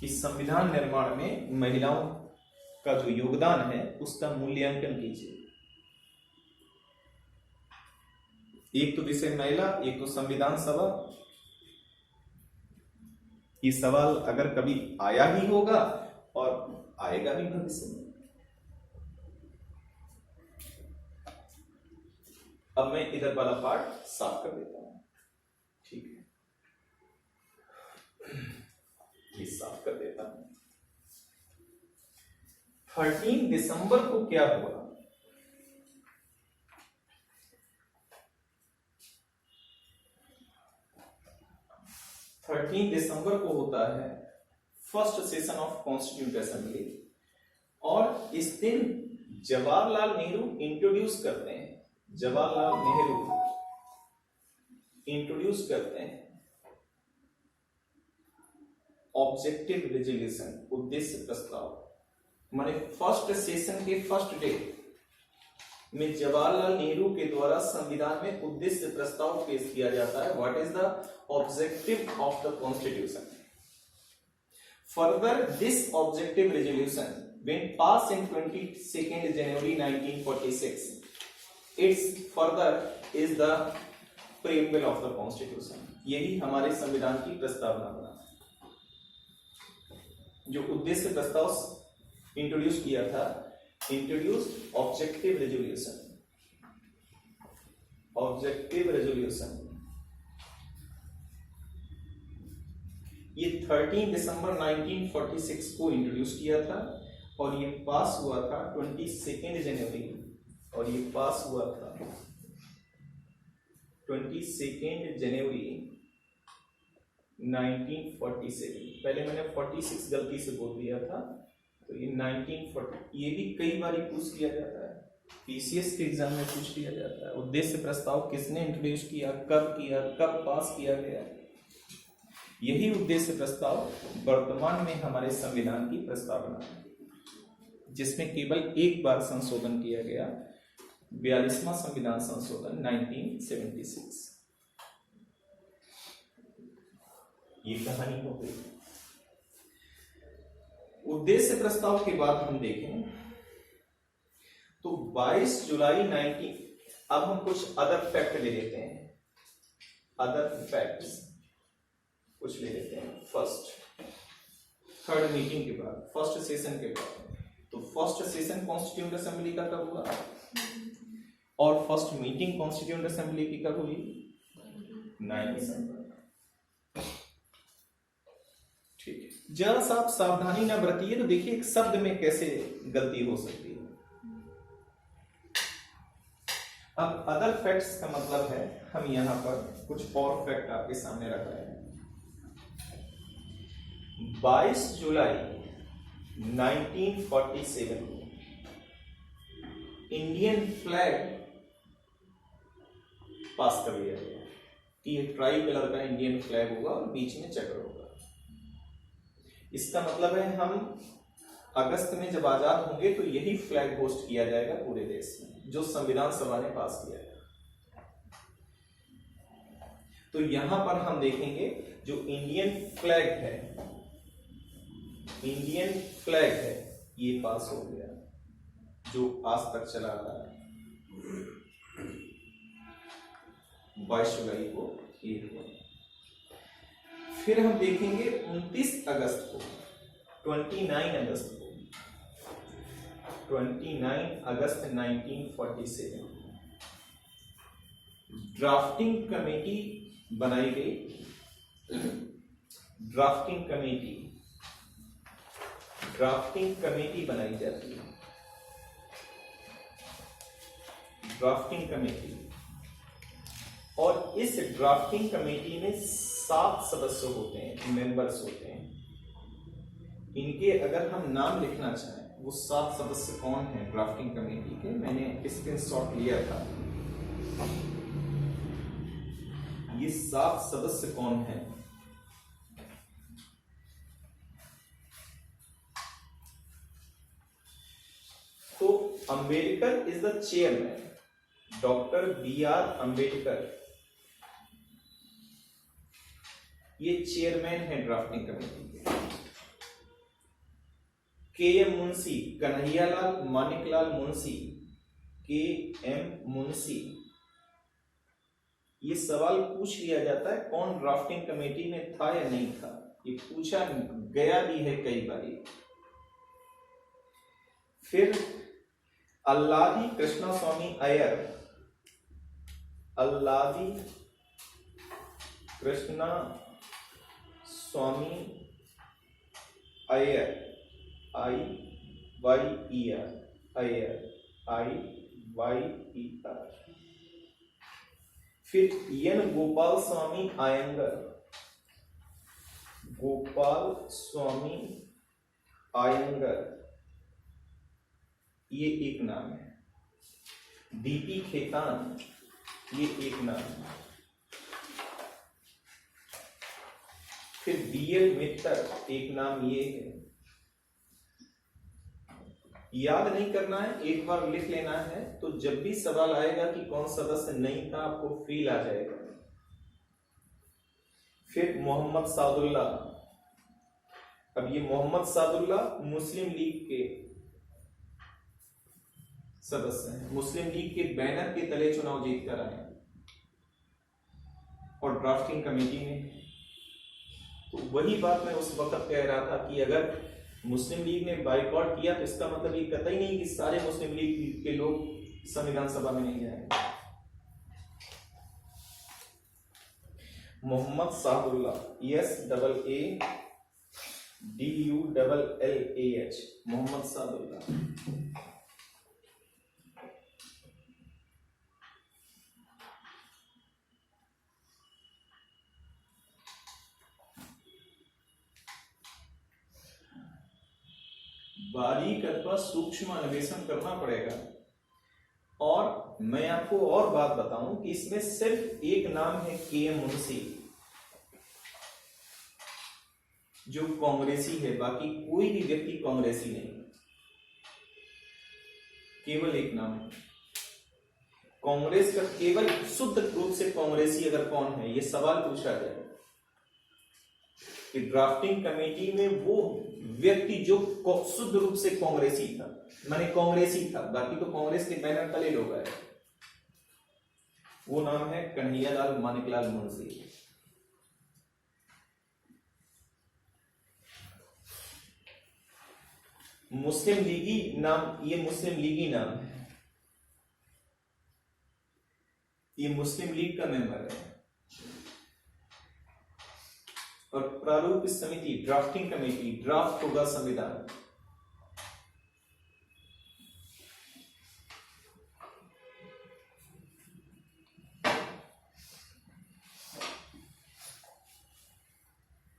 कि संविधान निर्माण में महिलाओं का जो योगदान है उसका मूल्यांकन कीजिए। एक तो विषय महिला, एक तो संविधान सभा। ये सवाल अगर कभी आया ही होगा और आएगा भी भविष्य में। अब मैं इधर वाला पार्ट साफ कर देता हूं, ठीक है, ये साफ कर देता हूं। 13 दिसंबर को क्या हुआ? 13 दिसंबर को होता है first session of constituent assembly, और इस दिन जवाहरलाल नेहरू इंट्रोड्यूस करते हैं, जवाहरलाल नेहरू इंट्रोड्यूस करते हैं ऑब्जेक्टिव रेजोल्यूशन, उद्देश्य प्रस्ताव। माने फर्स्ट सेशन के फर्स्ट डे में जवाहरलाल नेहरू के द्वारा संविधान में उद्देश्य प्रस्ताव पेश किया जाता है। What is the objective of the constitution? Further this objective resolution when passed in 22nd January 1946, its further is the preamble of the constitution. यही हमारे संविधान की प्रस्तावना बना। जो उद्देश्य प्रस्ताव इंट्रोड्यूस किया था, introduce objective resolution, objective resolution. ये 13 दिसंबर 1946 को इंट्रोड्यूस किया था और ये पास हुआ था 22 जनवरी, और ये पास हुआ था 22 जनवरी 1947। पहले मैंने 46 गलती से बोल दिया था, तो ये 1940। ये भी कई बार पूछ लिया जाता है, पीसीएस के एग्जाम में पूछ लिया जाता है। उद्देश्य प्रस्ताव किसने इंट्रोड्यूस किया, कब पास किया गया? यही उद्देश्य प्रस्ताव वर्तमान में हमारे संविधान की प्रस्तावना है, जिसमें केवल एक बार संशोधन किया गया, 42वां संविधान संशोधन 1976। ये कहानी हो गई। उद्देश्य प्रस्ताव के बाद हम देखें तो 22 जुलाई 19। अब हम कुछ अदर फैक्ट ले लेते हैं, अदर फैक्ट्स कुछ ले लेते हैं। फर्स्ट, थर्ड मीटिंग के बाद, फर्स्ट सेशन के बाद, तो फर्स्ट सेशन कॉन्स्टिट्यूंट असेंबली का कब हुआ और फर्स्ट मीटिंग कॉन्स्टिट्यूंट असेंबली की कब हुई? 9 दिसंबर। ठीक है, जरा सा आप सावधानी ना बरतिए तो देखिए एक शब्द में कैसे गलती हो सकती है। अब अदर फैक्ट्स का मतलब है हम यहां पर कुछ और फैक्ट आपके सामने रख रहे हैं। 22 जुलाई 1947 को इंडियन फ्लैग पास कर लिया गया कि ये ट्राई कलर का इंडियन फ्लैग होगा और बीच में चक्र होगा। इसका मतलब है हम अगस्त में जब आजाद होंगे तो यही फ्लैग होस्ट किया जाएगा पूरे देश में, जो संविधान सभा ने पास किया है। तो यहां पर हम देखेंगे जो इंडियन फ्लैग है, इंडियन फ्लैग है, ये पास हो गया, जो आज तक चला आ रहा है। 22 जुलाई को ये हुआ। फिर हम देखेंगे 29 अगस्त को, 29 अगस्त को, 29 अगस्त 1947 ड्राफ्टिंग कमेटी बनाई गई। ड्राफ्टिंग कमेटी बनाई जाती है। ड्राफ्टिंग कमेटी, और इस ड्राफ्टिंग कमेटी में 7 सदस्य होते हैं, मेंबर्स होते हैं। इनके अगर हम नाम लिखना चाहें, वो 7 सदस्य कौन हैं ड्राफ्टिंग कमेटी के, मैंने स्क्रीनशॉट लिया था। ये 7 सदस्य कौन हैं? तो Ambedkar is the chairman, doctor BR Ambedkar ये चेयरमैन है ड्राफ्टिंग कमेटी के। KM Munshi, Kanhaiyalal Maneklal Munshi, KM Munshi. ये सवाल पूछ लिया जाता है कौन ड्राफ्टिंग कमेटी में था या नहीं था, ये पूछा गया भी है कई बार। फिर अल्लादी कृष्णा स्वामी अय्यर, अल्लादी कृष्णा स्वामी अय्यर, IYER, अय्यर, IYER। फिर N गोपाल स्वामी आयंगर, गोपाल स्वामी आयंगर, ये एक नाम है। DP खेतान, ये एक नाम है। फिर BL मित्तर, एक नाम ये है। याद नहीं करना है, एक बार लिख लेना है, तो जब भी सवाल आएगा कि कौन सदस्य नहीं था, आपको फील आ जाएगा। फिर मोहम्मद सादुल्ला, अब ये मोहम्मद सादुल्ला मुस्लिम लीग के सदस्य हैं, मुस्लिम लीग के बैनर के तले चुनाव जीत कर आए और ड्राफ्टिंग कमेटी में। तो वही बात मैं उस वक्त कह रहा था कि अगर मुस्लिम लीग ने बाइकआउट किया तो इसका मतलब ये कतई नहीं कि सारे मुस्लिम लीग के लोग संविधान सभा में नहीं जाएंगे। मोहम्मद सादुल्ला, SAADULLAH, मोहम्मद सादुल्ला। बारीक अथवा सूक्ष्म अन्वेषण करना पड़ेगा। और मैं आपको और बात बताऊं कि इसमें सिर्फ एक नाम है KM मुंशी, जो कांग्रेसी है, बाकी कोई भी व्यक्ति कांग्रेसी नहीं, केवल एक नाम है। कांग्रेस का केवल शुद्ध रूप से कांग्रेसी अगर कौन है, यह सवाल पूछा जाए कि ड्राफ्टिंग कमेटी में वो व्यक्ति जो शुद्ध रूप से कांग्रेसी था, माने कांग्रेसी था, बाकी तो कांग्रेस के बैनर तले लोग आए, वो नाम है कन्हैयालाल मानिकलाल मुंशी। मुस्लिम लीगी नाम, ये मुस्लिम लीगी नाम है, ये मुस्लिम लीग का मेंबर है। और प्रारूप समिति, ड्राफ्टिंग कमेटी, ड्राफ्ट होगा संविधान।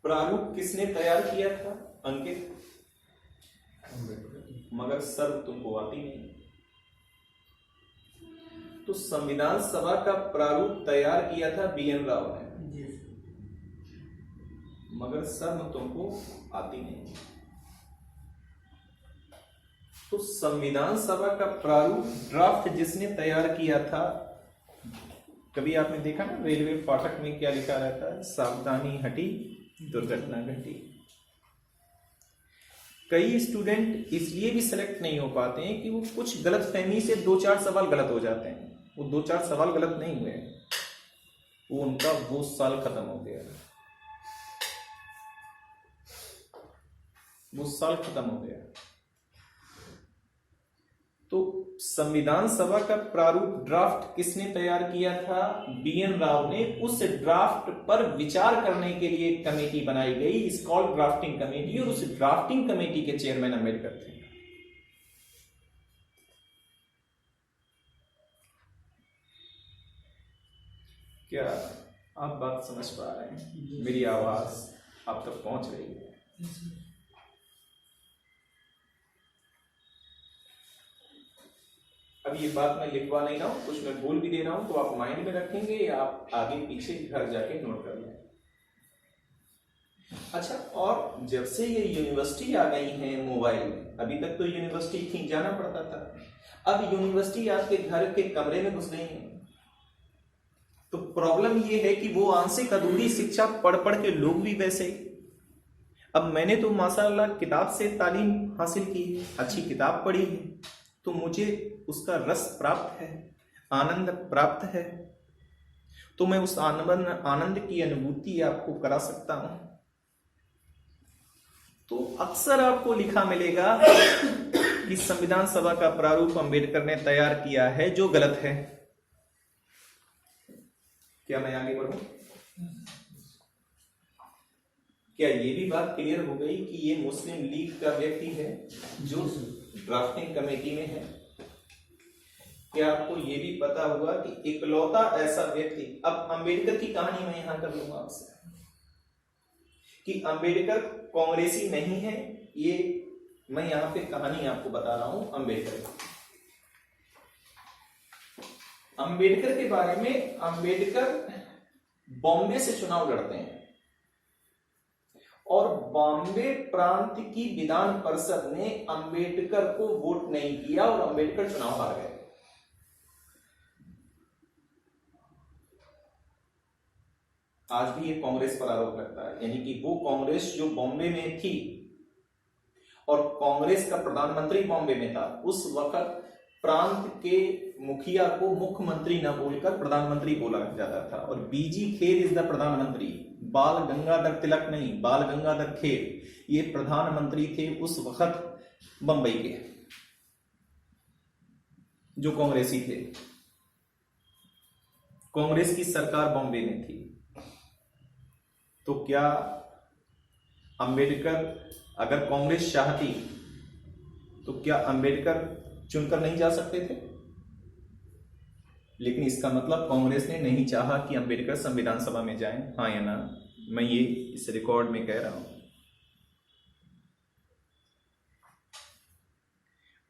प्रारूप किसने तैयार किया था? अंकित। अम्बेडकर। मगर सर तुमको आती नहीं। तो संविधान सभा का प्रारूप तैयार किया था BN राव ने, मगर सर तुमको आती नहीं। तो संविधान सभा का प्रारूप ड्राफ्ट जिसने तैयार किया था, कभी आपने देखा ना रेलवे फाटक में क्या लिखा रहता है? सावधानी हटी दुर्घटना घटी। कई स्टूडेंट इसलिए भी सेलेक्ट नहीं हो पाते हैं कि वो कुछ गलतफहमी से 2-4 सवाल गलत हो जाते हैं। वो 2-4 सवाल गलत नहीं हुए, वो उनका वो साल खत्म हो गया, वो साल खत्म हो गया। तो संविधान सभा का प्रारूप ड्राफ्ट किसने तैयार किया था? BN राव ने। उस ड्राफ्ट पर विचार करने के लिए एक कमेटी बनाई गई, इस कॉल्ड ड्राफ्टिंग कमेटी, और उस ड्राफ्टिंग कमेटी के चेयरमैन अम्बेडकर थे। क्या आप बात समझ पा रहे हैं? मेरी आवाज आप तक पहुंच रही है? अब ये बात मैं लिखवा नहीं रहा हूं, कुछ मैं बोल भी दे रहा हूं, तो आप माइंड में रखेंगे या आप आगे पीछे घर जाके नोट कर लें। अच्छा, और जब से ये यूनिवर्सिटी आ गई है मोबाइल, अभी तक तो यूनिवर्सिटी थी, जाना पड़ता था, अब यूनिवर्सिटी आपके घर के कमरे में घुस गई है। तो प्रॉब्लम ये है कि वो आंशिक अधूरी शिक्षा पढ़ पढ़ के लोग भी वैसे। अब मैंने तो माशाअल्लाह किताब से तालीम हासिल की, अच्छी किताब पढ़ी है, तो मुझे उसका रस प्राप्त है, आनंद प्राप्त है, तो मैं उस आनंद की अनुभूति आपको करा सकता हूं। तो अक्सर आपको लिखा मिलेगा कि संविधान सभा का प्रारूप अंबेडकर ने तैयार किया है, जो गलत है। क्या मैं आगे बढ़ूं? क्या ये भी बात क्लियर हो गई कि ये मुस्लिम लीग का व्यक्ति है जो ड्राफ्टिंग कमेटी में है? क्या आपको ये भी पता हुआ कि इकलौता ऐसा व्यक्ति, अब अंबेडकर की कहानी मैं यहां कर लूंगा आपसे, कि अंबेडकर कांग्रेसी नहीं है, ये मैं यहां पे कहानी आपको बता रहा हूं अंबेडकर के बारे में। अंबेडकर बॉम्बे से चुनाव लड़ते हैं और बॉम्बे प्रांत की विधान परिषद ने अंबेडकर को वोट नहीं किया और अंबेडकर चुनाव हार गए। आज भी ये कांग्रेस पर आरोप लगता है, यानी कि वो कांग्रेस जो बॉम्बे में थी और कांग्रेस का प्रधानमंत्री बॉम्बे में था, उस वक्त प्रांत के मुखिया को मुख्यमंत्री न बोलकर प्रधानमंत्री बोला जाता था, और बीजी खेर इज द प्रधानमंत्री, बाल गंगाधर तिलक नहीं, बाल गंगाधर खेर, ये प्रधानमंत्री थे उस वक्त बंबई के, जो कांग्रेसी थे। कांग्रेस की सरकार बॉम्बे में थी। तो क्या अंबेडकर, अगर कांग्रेस चाहती तो क्या अंबेडकर चुनकर नहीं जा सकते थे? लेकिन इसका मतलब कांग्रेस ने नहीं चाहा कि अंबेडकर संविधान सभा में जाएं, हाँ या ना? मैं ये इस रिकॉर्ड में कह रहा हूं।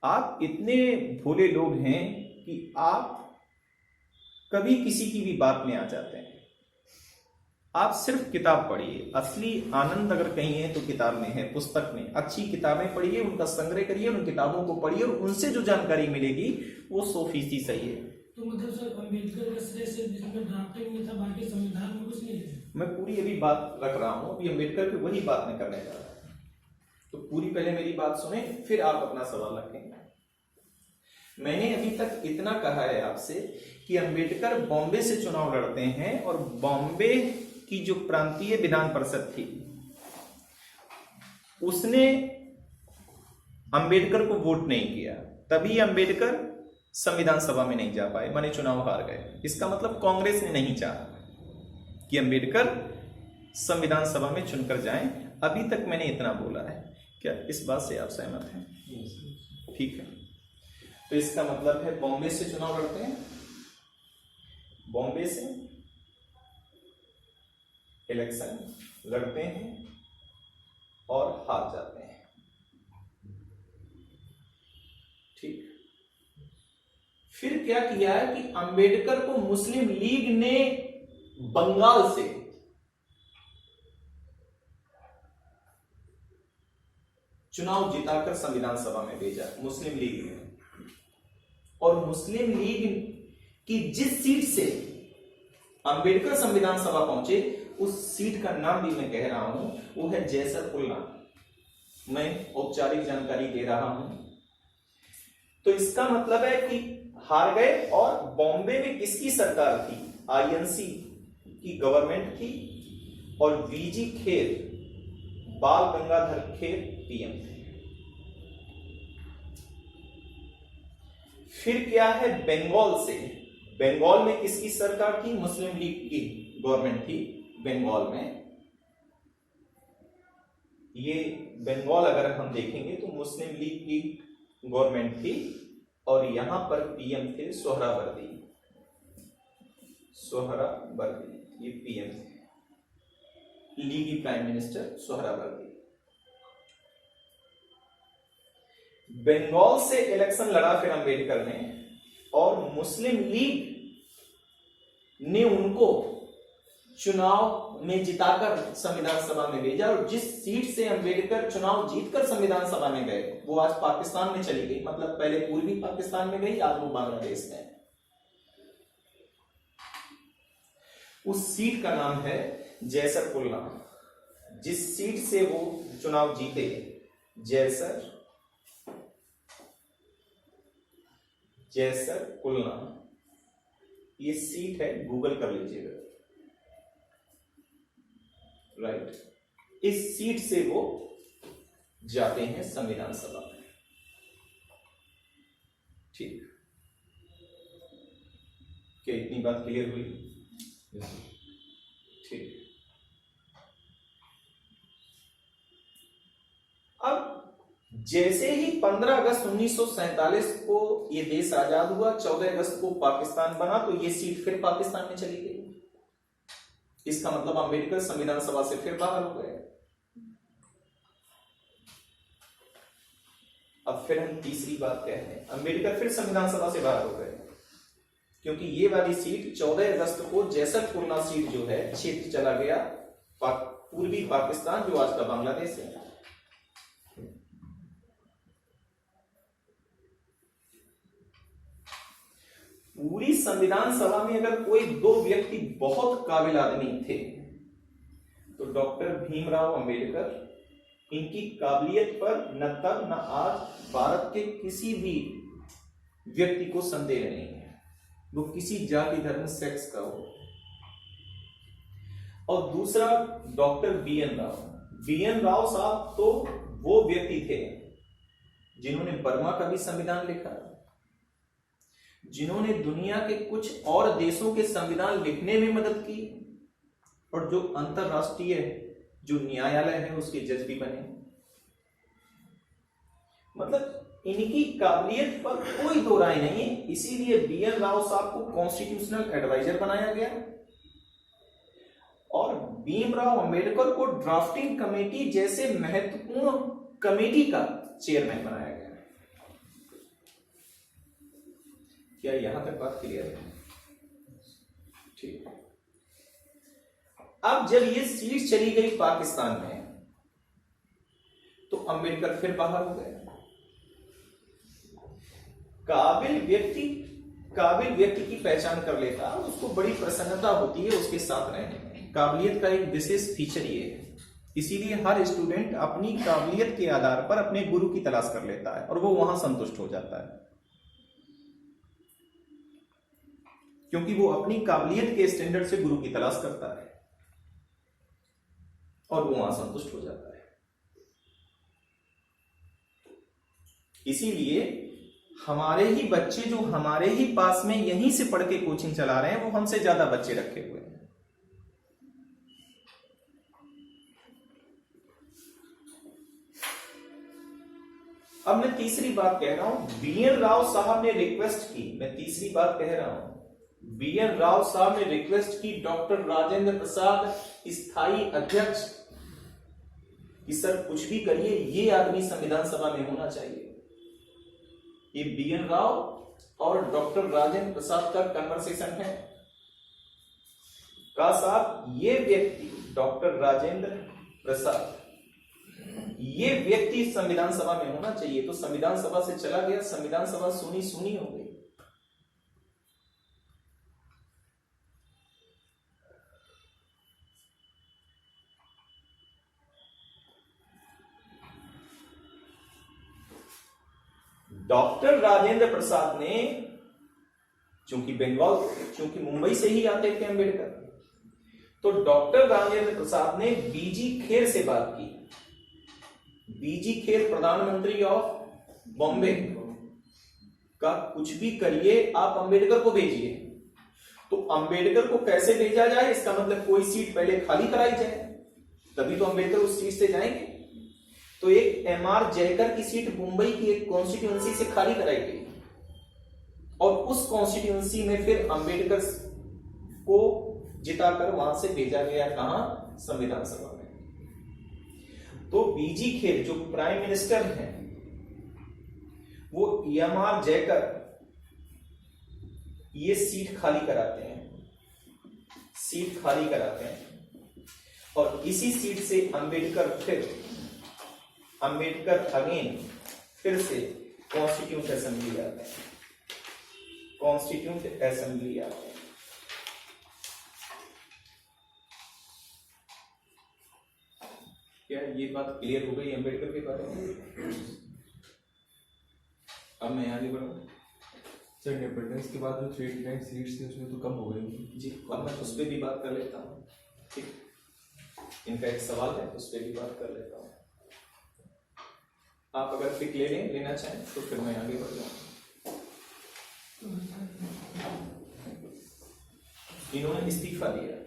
आप इतने भोले लोग हैं कि आप कभी किसी की भी बात में आ जाते हैं। आप सिर्फ किताब पढ़िए, असली आनंद अगर कहीं है तो किताब में है, पुस्तक में। अच्छी किताबें पढ़िए, उनका संग्रह करिए, उन किताबों को पढ़िए और उनसे जो जानकारी मिलेगी वो 100% सही है। तो मतलब सर अम्बेडकर का श्रेय सिर्फ जिसमें ड्राफ्टिंग में था, बाकी संविधान में कुछ नहीं है। मैं पूरी अभी बात रख रहा हूं, अभी अम्बेडकर की वही बात मैं करने जा रहा हूं, तो पूरी पहले मेरी बात सुने, फिर आप अपना सवाल रखेंगे। मैंने अभी तक इतना कहा है आपसे कि अम्बेडकर बॉम्बे से चुनाव लड़ते हैं और बॉम्बे की जो प्रांतीय विधान परिषद थी उसने अंबेडकर को वोट नहीं किया, तभी अंबेडकर संविधान सभा में नहीं जा पाए, माने चुनाव हार गए। इसका मतलब कांग्रेस ने नहीं चाहा कि अंबेडकर संविधान सभा में चुनकर जाएं। अभी तक मैंने इतना बोला है, क्या इस बात से आप सहमत हैं? ठीक है, तो इसका मतलब है बॉम्बे से चुनाव लड़ते हैं, बॉम्बे से इलेक्शन लड़ते हैं और हार जाते हैं। ठीक, फिर क्या किया है कि अंबेडकर को मुस्लिम लीग ने बंगाल से चुनाव जिताकर संविधान सभा में भेजा, मुस्लिम लीग ने। और मुस्लिम लीग की जिस सीट से अंबेडकर संविधान सभा पहुंचे, उस सीट का नाम भी मैं कह रहा हूं, वो है जैसर खुलना। मैं औपचारिक जानकारी दे रहा हूं। तो इसका मतलब है कि हार गए। और बॉम्बे में किसकी सरकार थी? आईएनसी की गवर्नमेंट थी, और वीजी खेर, बाल गंगाधर खेर पीएम थे। फिर क्या है बंगाल से? बंगाल में किसकी सरकार थी? मुस्लिम लीग की गवर्नमेंट थी बंगाल में। ये बंगाल अगर हम देखेंगे तो मुस्लिम लीग की गवर्नमेंट थी, और यहां पर पीएम थे सोहरावर्दी। सोहरावर्दी ये पीएम थे, लीगी प्राइम मिनिस्टर सोहरावर्दी। बंगाल से इलेक्शन लड़ा फिर अंबेडकर ने, और मुस्लिम लीग ने उनको चुनाव में जिताकर संविधान सभा में भेजा। और जिस सीट से अंबेडकर चुनाव जीतकर संविधान सभा में गए, वो आज पाकिस्तान में चली गई। मतलब पहले पूर्वी पाकिस्तान में गई, आज वो बांग्लादेश में। उस सीट का नाम है जैसर कुलना। जिस सीट से वो चुनाव जीते, जैसर कुलना, ये सीट है, गूगल कर लीजिएगा। राइट, इस सीट से वो जाते हैं संविधान सभा में। ठीक, क्या इतनी बात क्लियर हुई? ठीक। अब जैसे ही 15 अगस्त 1947 को ये देश आजाद हुआ, 14 अगस्त को पाकिस्तान बना, तो ये सीट फिर पाकिस्तान में चली गई। इसका मतलब अंबेडकर संविधान सभा से फिर बाहर हो गए। अब फिर हम तीसरी बात कह रहे हैं, अंबेडकर फिर संविधान सभा से बाहर हो गए, क्योंकि ये वाली सीट 14 अगस्त को जैसर खुलना सीट जो है, क्षेत्र चला गया पूर्वी पाकिस्तान, जो आज का बांग्लादेश है। पूरी संविधान सभा में अगर कोई दो व्यक्ति बहुत काबिल आदमी थे, तो डॉक्टर भीमराव अंबेडकर। इनकी काबिलियत पर न तब न आज भारत के किसी भी व्यक्ति को संदेह नहीं है, वो किसी जाति धर्म सेक्स का हो। और दूसरा doctor BN Rau. BN Rau साहब तो वो व्यक्ति थे जिन्होंने बर्मा का भी संविधान लिखा, जिन्होंने दुनिया के कुछ और देशों के संविधान लिखने में मदद की, और जो अंतरराष्ट्रीय जो न्यायालय है उसके जज भी बने। मतलब इनकी काबिलियत पर कोई दो राय नहीं है। इसीलिए बीएन राव साहब को कॉन्स्टिट्यूशनल एडवाइजर बनाया गया, और भीमराव अंबेडकर को ड्राफ्टिंग कमेटी जैसे महत्वपूर्ण कमेटी का चेयरमैन बनाया गया। क्या यहां तक बात क्लियर है? ठीक। अब जब ये सीट चली गई पाकिस्तान में, तो अंबेडकर फिर बाहर हो गए। काबिल व्यक्ति की पहचान कर लेता, उसको बड़ी प्रसन्नता होती है उसके साथ रहने में। काबिलियत का एक विशेष फीचर ये है, इसीलिए हर स्टूडेंट अपनी काबिलियत के आधार पर अपने गुरु की तलाश कर लेता है, और वो वहां संतुष्ट हो जाता है, क्योंकि वो अपनी काबिलियत के स्टैंडर्ड से गुरु की तलाश करता है, और वो वहां संतुष्ट हो जाता है। इसीलिए हमारे ही बच्चे जो हमारे ही पास में यहीं से पढ़ के कोचिंग चला रहे हैं, वो हमसे ज्यादा बच्चे रखे हुए हैं। अब मैं तीसरी बात कह रहा हूं, बीएन राव साहब ने रिक्वेस्ट की, मैं तीसरी बात कह रहा हूं, बीएन राव साहब ने रिक्वेस्ट की डॉक्टर राजेंद्र प्रसाद स्थायी अध्यक्ष कि सर कुछ भी करिए ये आदमी संविधान सभा में होना चाहिए। ये BN राव और डॉक्टर राजेंद्र प्रसाद का कन्वर्सेशन है। का साहब ये व्यक्ति डॉक्टर राजेंद्र प्रसाद, ये व्यक्ति संविधान सभा में होना चाहिए। तो संविधान सभा से चला गया, संविधान सभा सुनी सुनी हो गई। डॉक्टर राजेंद्र प्रसाद ने, चूंकि मुंबई से ही आते थे अंबेडकर, तो डॉक्टर राजेंद्र प्रसाद ने बीजी खेर से बात की। बीजी खेर प्रधानमंत्री ऑफ बॉम्बे का, कुछ भी करिए आप अंबेडकर को भेजिए। तो अंबेडकर को कैसे भेजा जाए, इसका मतलब कोई सीट पहले खाली कराई जाए, तभी तो अंबेडकर उस सीट से जाएंगे। तो एक MR जयकर की सीट मुंबई की एक कॉन्स्टिट्यूएंसी से खाली कराई गई और उस कॉन्स्टिट्यूएंसी में फिर अंबेडकर को जिताकर वहां से भेजा गया, कहां, संविधान सभा में। तो बीजी खेर जो प्राइम मिनिस्टर हैं, वो MR जयकर ये सीट खाली कराते हैं, और इसी सीट से अंबेडकर अगेन फिर से कॉन्स्टिट्यूंट असेंबली आते हैं, क्या ये बात क्लियर हो गई अंबेडकर के बारे में? अब मैं आगे बढ़ूं। सर इंडिपेंडेंस के बाद जो 389 सीट्स थी उसमें तो कम हो गई जी, अब मैं उस पर भी बात कर लेता हूँ। ठीक, इनका एक सवाल है, उस पर भी बात कर लेता हूँ। आप अगर पिक लेना चाहें तो फिर मैं आगे बढ़ जाऊँ। इन्होंने इस्तीफा दिया,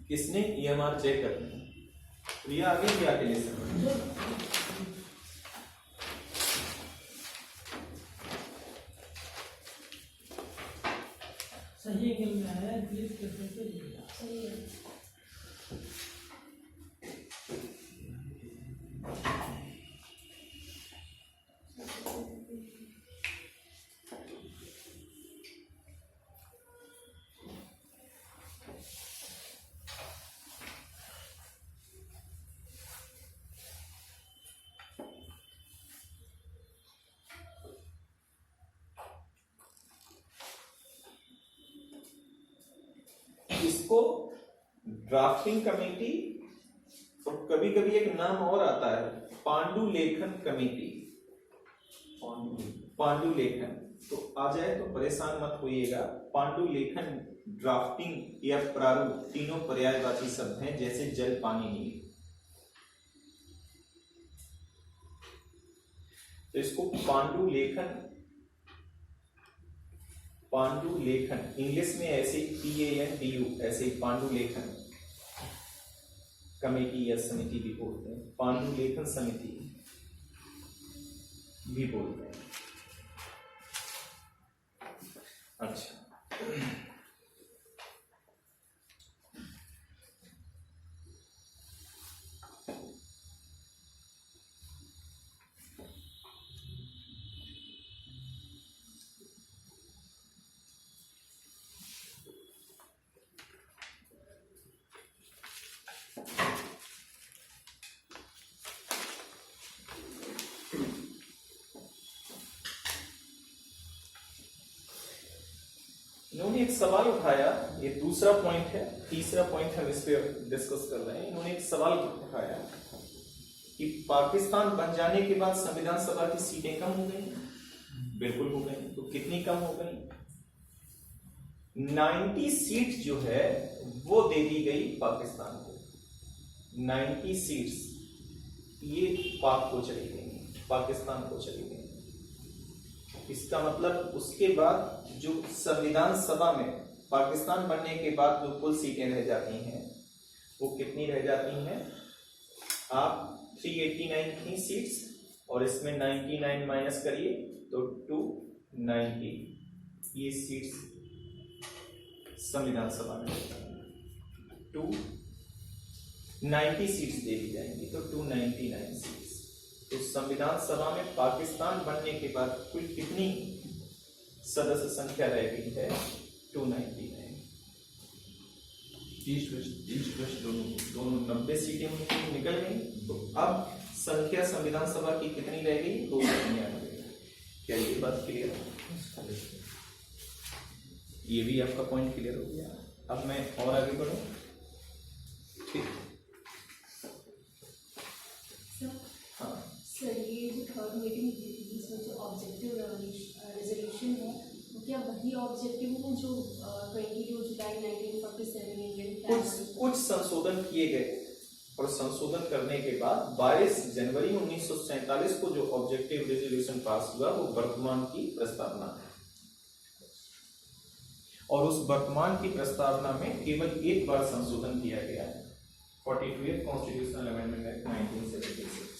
किसने? EMR जयकर ने। तो ये आगे भी आगे ले सकते। सही एंगल में आया, क्लिक करने से सही है। इसको ड्राफ्टिंग कमेटी, और कभी कभी एक नाम और आता है, पांडुलेखन कमेटी। पांडुलेखन तो आ जाए तो परेशान मत होइएगा। पांडुलेखन, ड्राफ्टिंग या प्रारूप तीनों पर्यायवाची शब्द हैं, जैसे जल, पानी, नील। तो इसको पांडुलेखन इंग्लिश में ऐसे PANDU, ऐसे पांडुलेखन कमेटी या समिति भी बोलते हैं, पांडुलेखन समिति भी बोलते हैं। अच्छा, इन्होंने एक सवाल उठाया, ये दूसरा पॉइंट है, तीसरा पॉइंट हम इस पे डिस्कस कर रहे हैं। इन्होंने एक सवाल उठाया कि पाकिस्तान बन जाने के बाद संविधान सभा की सीटें कम हो गई। बिल्कुल हो गई। तो कितनी कम हो गई? 90 सीट जो है वो दे दी गई पाकिस्तान को। 90 सीट्स ये पाक को चली गई, पाकिस्तान को चली गई। इसका मतलब उसके बाद जो संविधान सभा में पाकिस्तान बनने के बाद जो कुल सीटें रह जाती हैं वो कितनी रह जाती हैं? आप 389 थी सीट्स और इसमें 99 माइनस करिए तो 290 ये सीट्स संविधान सभा में 290। 90 सीट्स दे दी जाएंगी, तो 299 सीट्स। तो संविधान सभा में पाकिस्तान बनने के बाद कुल कितनी सदस्य संख्या रह गई है? 299। ईस्ट वेस्ट दोनों 90 सीटें उनकी निकल गई। तो अब संख्या संविधान सभा की कितनी रह गई? 299। क्या ये बात क्लियर है? ये भी आपका पॉइंट क्लियर हो गया। अब मैं और आगे बढ़ूं। ठीक, हाँ सर ये जो थर्ड मीटिंग हुई थी जिसमें जो ऑब्जेक्टिव रेजोल्यूशन है वो क्या वही ऑब्जेक्टिव है जो 22 जुलाई 1947 इंडियन कुछ संशोधन किए गए और संशोधन करने के बाद 22 जनवरी 1947 को जो ऑब्जेक्टिव रेजोल्यूशन पास हुआ वो वर्तमान की प्रस्तावना है। और उस वर्तमान की प्रस्तावना में केवल एक बार संशोधन किया गया है, 42th कॉन्स्टिट्यूशनल अमेंडमेंट एक्ट 1976।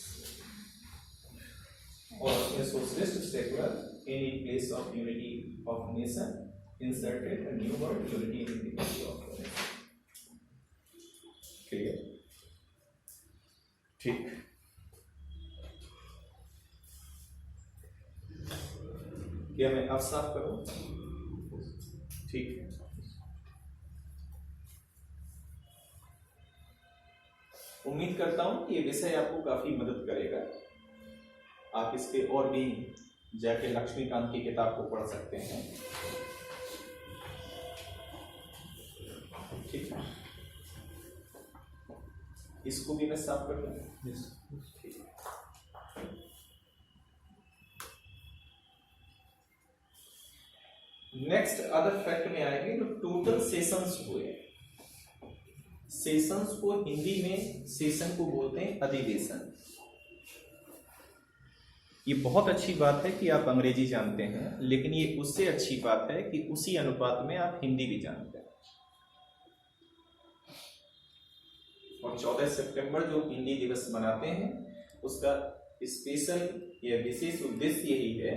और in socialist secular any place of unity of nation inserted a new word unity in the unity of nation। Clear? ठीक, क्या मैं अब साफ करूं? ठीक है। उम्मीद करता हूं कि ये विषय आपको काफी मदद करेगा। आप इस पे और भी जाके लक्ष्मीकांत की किताब को पढ़ सकते हैं। ठीक है, इसको भी मैं साफ कर दूं। ठीक है। नेक्स्ट अदर फैक्ट में आएंगे तो टोटल सेशंस हुए। सेशंस को हिंदी में सेशन को बोलते हैं अधिवेशन। ये बहुत अच्छी बात है कि आप अंग्रेजी जानते हैं, लेकिन ये उससे अच्छी बात है कि उसी अनुपात में आप हिंदी भी जानते हैं। और 14 सितंबर जो हिंदी दिवस मनाते हैं उसका स्पेशल या विशेष उद्देश्य यही है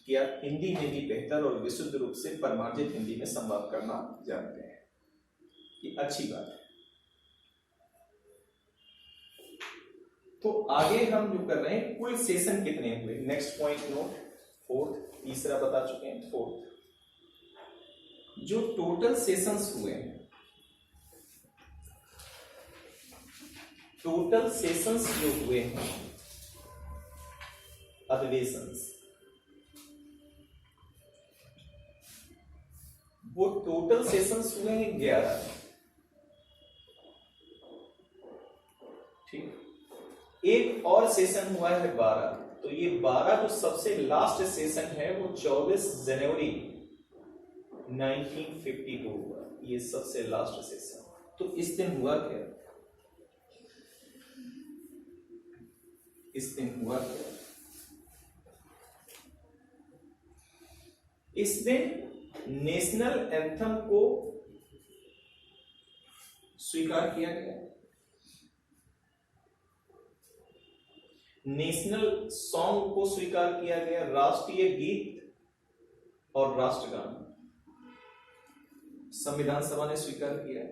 कि आप हिंदी में भी बेहतर और विशुद्ध रूप से परिमार्जित हिंदी में संवाद करना जानते हैं। ये अच्छी बात है। तो आगे हम जो कर रहे हैं, कुल सेशन कितने हुए? नेक्स्ट पॉइंट नोट, फोर्थ, तीसरा बता चुके हैं। फोर्थ, जो टोटल सेशंस हुए हैं, टोटल सेशंस जो हुए हैं, अधिवेशंस, वो टोटल सेशंस हुए हैं 11। ठीक, एक और सेशन हुआ है 12। तो ये 12 जो सबसे लास्ट सेशन है वो 24 जनवरी 1952 हुआ। ये सबसे लास्ट सेशन। तो इस दिन हुआ क्या? इस दिन हुआ क्या? इस दिन नेशनल एंथम को स्वीकार किया गया। नेशनल सॉन्ग को स्वीकार किया गया, राष्ट्रीय गीत और राष्ट्रगान संविधान सभा ने स्वीकार किया।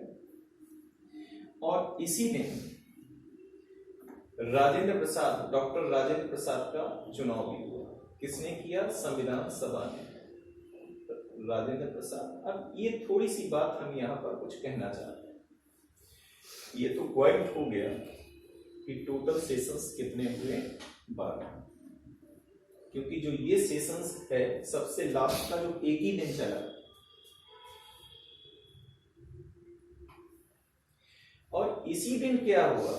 और इसी दिन राजेंद्र प्रसाद, डॉक्टर राजेंद्र प्रसाद का चुनाव भी हुआ। किसने किया? संविधान सभा ने, राजेंद्र प्रसाद। अब ये थोड़ी सी बात हम यहां पर कुछ कहना चाहते हैं। ये तो पॉइंट हो गया कि टोटल सेशंस कितने हुए? 12। क्योंकि जो ये सेशंस है सबसे लास्ट का जो एक ही दिन चला, और इसी दिन क्या हुआ,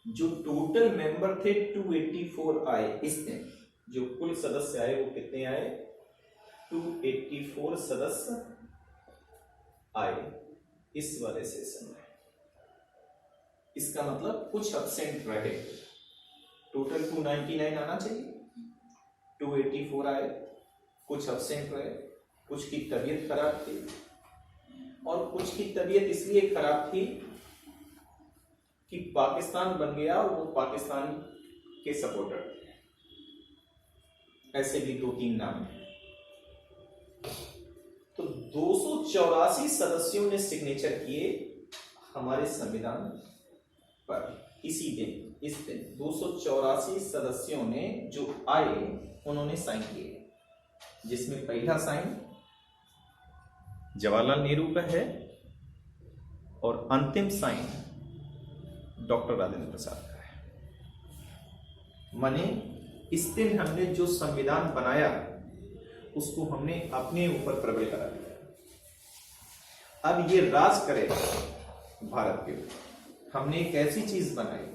जो टोटल मेंबर थे 284 आए। इस दिन जो कुल सदस्य आए वो कितने आए? 284 सदस्य आए इस वाले सेशन में। इसका मतलब कुछ एब्सेंट रहे। टोटल 299 आना चाहिए, 284 आए, कुछ एब्सेंट रहे, कुछ की तबीयत खराब थी, और कुछ की तबीयत इसलिए खराब थी कि पाकिस्तान बन गया और वो पाकिस्तान के सपोर्टर थे। ऐसे भी 2-3 नाम हैं। तो 284 सदस्यों ने सिग्नेचर किए हमारे संविधान पर इसी दिन, इस दिन 284 सदस्यों ने जो आए उन्होंने साइन किए, जिसमें पहला साइन जवाहरलाल नेहरू का है और अंतिम साइन डॉक्टर राजेंद्र प्रसाद का है। माने इस दिन हमने जो संविधान बनाया उसको हमने अपने ऊपर प्रबल करा दिया। अब ये राज करेगा भारत के ऊपर। हमने एक ऐसी चीज बनाई,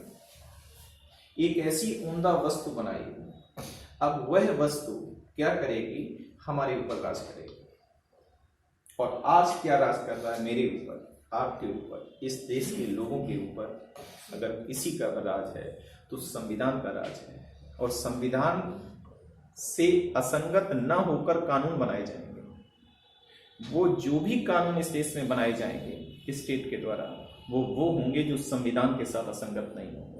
एक ऐसी उम्दा वस्तु बनाई, अब वह वस्तु क्या करेगी, हमारे ऊपर राज करेगी। और आज क्या राज कर रहा है मेरे ऊपर, आपके ऊपर, इस देश के लोगों के ऊपर? अगर किसी का राज है तो संविधान का राज है। और संविधान से असंगत न होकर कानून बनाए जाएंगे। वो जो भी कानून इस देश में बनाए जाएंगे स्टेट के द्वारा, वो होंगे जो संविधान के साथ असंगत नहीं होंगे।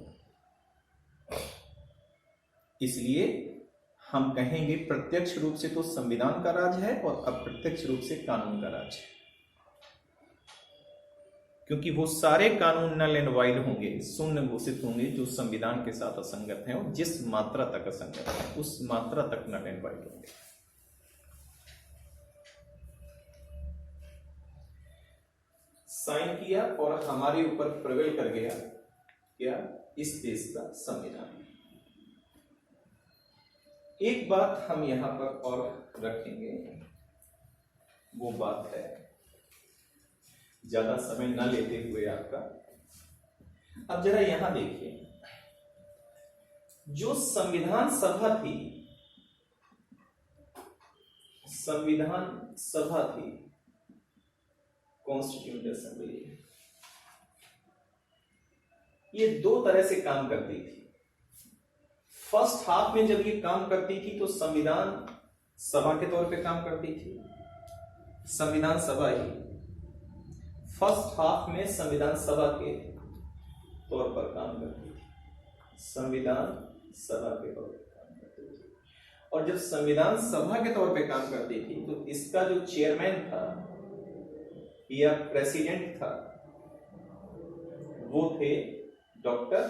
इसलिए हम कहेंगे प्रत्यक्ष रूप से तो संविधान का राज है और अप्रत्यक्ष रूप से कानून का राज है, क्योंकि वो सारे कानून नल एंड वाइड होंगे, शून्य घोषित होंगे जो संविधान के साथ असंगत हैं, और जिस मात्रा तक असंगत है उस मात्रा तक नल एंड वाइड होंगे। साइन किया और हमारे ऊपर प्रवेल कर गया क्या, इस देश का संविधान। एक बात हम यहां पर और रखेंगे, वो बात है, ज्यादा समय न लेते हुए आपका, अब जरा यहां देखिए, जो संविधान सभा थी, संविधान सभा थी, कॉन्स्टिट्यूएंट असेंबली, ये दो तरह से काम करती थी। फर्स्ट हाफ में जब ये काम करती थी तो संविधान सभा के तौर पे काम करती थी, संविधान सभा ही फर्स्ट हाफ में संविधान सभा के तौर पर काम करती थी, संविधान सभा के तौर पर काम करती थी। और जब संविधान सभा के तौर पे काम करती थी तो इसका जो चेयरमैन था या प्रेसिडेंट था वो थे डॉक्टर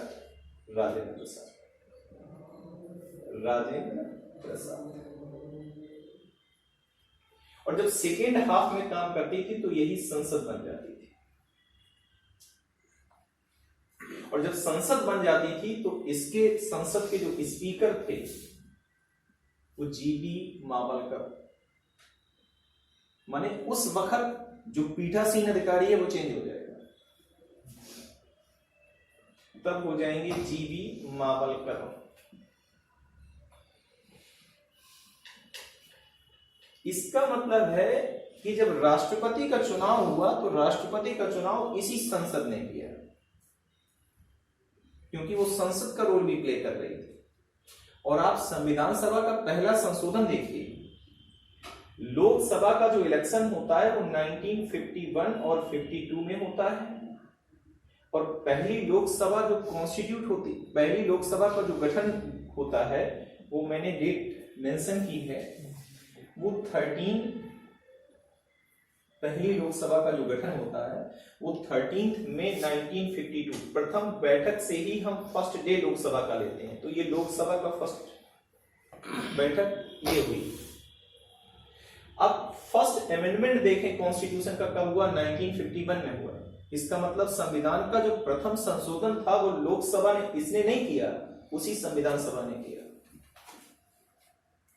राजेंद्र प्रसाद, राजेंद्र प्रसाद। और जब सेकेंड हाफ में काम करती थी तो यही संसद बन जाती थी, और जब संसद बन जाती थी तो इसके संसद के जो स्पीकर थे वो जीबी मावलकर, माने उस वक्त जो पीठासीन अधिकारी है वो चेंज हो जाएगा, तब हो जाएंगे जीबी मावलकर। इसका मतलब है कि जब राष्ट्रपति का चुनाव हुआ तो राष्ट्रपति का चुनाव इसी संसद ने किया, क्योंकि वो संसद का रोल भी प्ले कर रही थी। और आप संविधान सभा का पहला संशोधन देखिए, लोकसभा का जो इलेक्शन होता है वो 1951 और 52 में होता है, और पहली लोकसभा जो कॉन्स्टिट्यूट होती, पहली लोकसभा का जो गठन होता है वो मैंने डेट मेंशन की है, वो 13, पहली लोकसभा का जो गठन होता है वो 13 मई 1952, प्रथम बैठक से ही हम फर्स्ट डे लोकसभा का लेते हैं। तो ये लोकसभा का फर्स्ट बैठक ये हुई। अब फर्स्ट अमेंडमेंट देखें कॉन्स्टिट्यूशन का कब हुआ, 1951 में हुआ। इसका मतलब संविधान का जो प्रथम संशोधन था वो लोकसभा ने, इसने नहीं किया, उसी संविधान सभा ने किया,